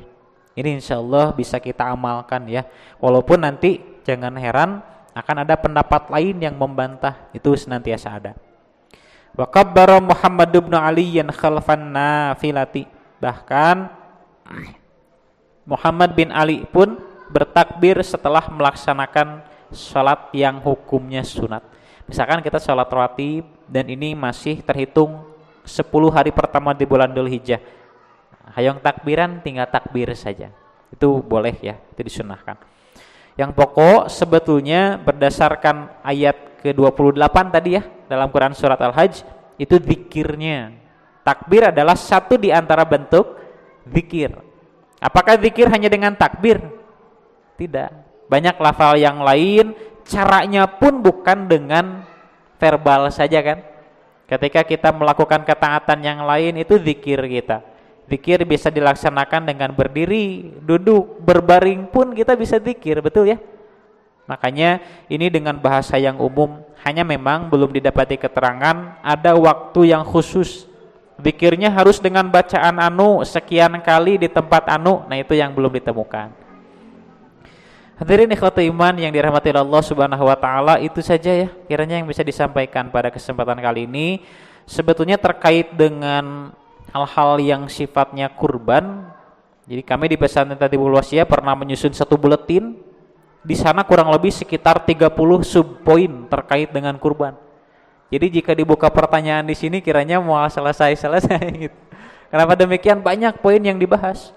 A: Ini insya Allah bisa kita amalkan ya. Walaupun nanti jangan heran akan ada pendapat lain yang membantah, itu senantiasa ada. Wa kabbara Muhammad bin Ali khalfan nafilati, bahkan Muhammad bin Ali pun bertakbir setelah melaksanakan salat yang hukumnya sunat. Misalkan kita salat rawatib dan ini masih terhitung 10 hari pertama di bulan Dzulhijjah. Hayang takbiran tinggal takbir saja. Itu boleh ya, itu disunahkan. Yang pokok sebetulnya berdasarkan ayat ke-28 tadi ya dalam Quran surat Al-Hajj, itu zikirnya. Takbir adalah satu di antara bentuk zikir. Apakah zikir hanya dengan takbir? Tidak. Banyak lafal yang lain, caranya pun bukan dengan verbal saja kan. Ketika kita melakukan ketaatan yang lain itu zikir kita. Zikir bisa dilaksanakan dengan berdiri, duduk, berbaring pun kita bisa zikir, betul ya? Makanya ini dengan bahasa yang umum, hanya memang belum didapati keterangan ada waktu yang khusus. Zikirnya harus dengan bacaan anu sekian kali di tempat anu, nah itu yang belum ditemukan. Hadirin ikhwatul iman yang dirahmati Allah Subhanahu wa taala, itu saja ya kiranya yang bisa disampaikan pada kesempatan kali ini. Sebetulnya terkait dengan hal-hal yang sifatnya kurban. Jadi kami di Pesantren Tatibul Wasiyah pernah menyusun satu buletin. Di sana kurang lebih sekitar 30 subpoin terkait dengan kurban. Jadi jika dibuka pertanyaan di sini kiranya mau selesai gitu. Kenapa demikian, banyak poin yang dibahas.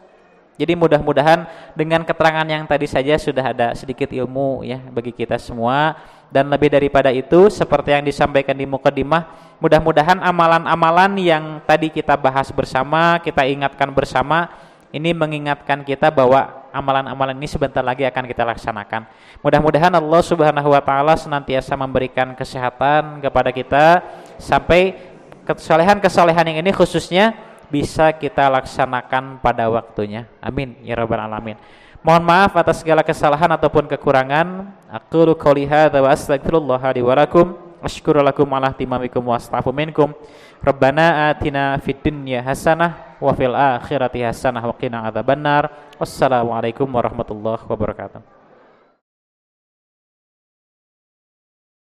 A: Jadi mudah-mudahan dengan keterangan yang tadi saja sudah ada sedikit ilmu ya bagi kita semua. Dan lebih daripada itu, seperti yang disampaikan di mukadimah, mudah-mudahan amalan-amalan yang tadi kita bahas bersama, kita ingatkan bersama, ini mengingatkan kita bahwa amalan-amalan ini sebentar lagi akan kita laksanakan. Mudah-mudahan Allah Subhanahu wa taala senantiasa memberikan kesehatan kepada kita sampai kesalehan-kesalehan yang ini khususnya bisa kita laksanakan pada waktunya. Amin ya rabbal alamin. Mohon maaf atas segala kesalahan ataupun kekurangan. Aqulu qouli hadza wa astaghfirullah li wa lakum. Asykuru lakum ala timamikum wa astaghfiru minkum. Rabbana atina fid dunya hasanah wa fil akhirati hasanah wa qina adzabannar. Wassalamualaikum warahmatullahi wabarakatuh.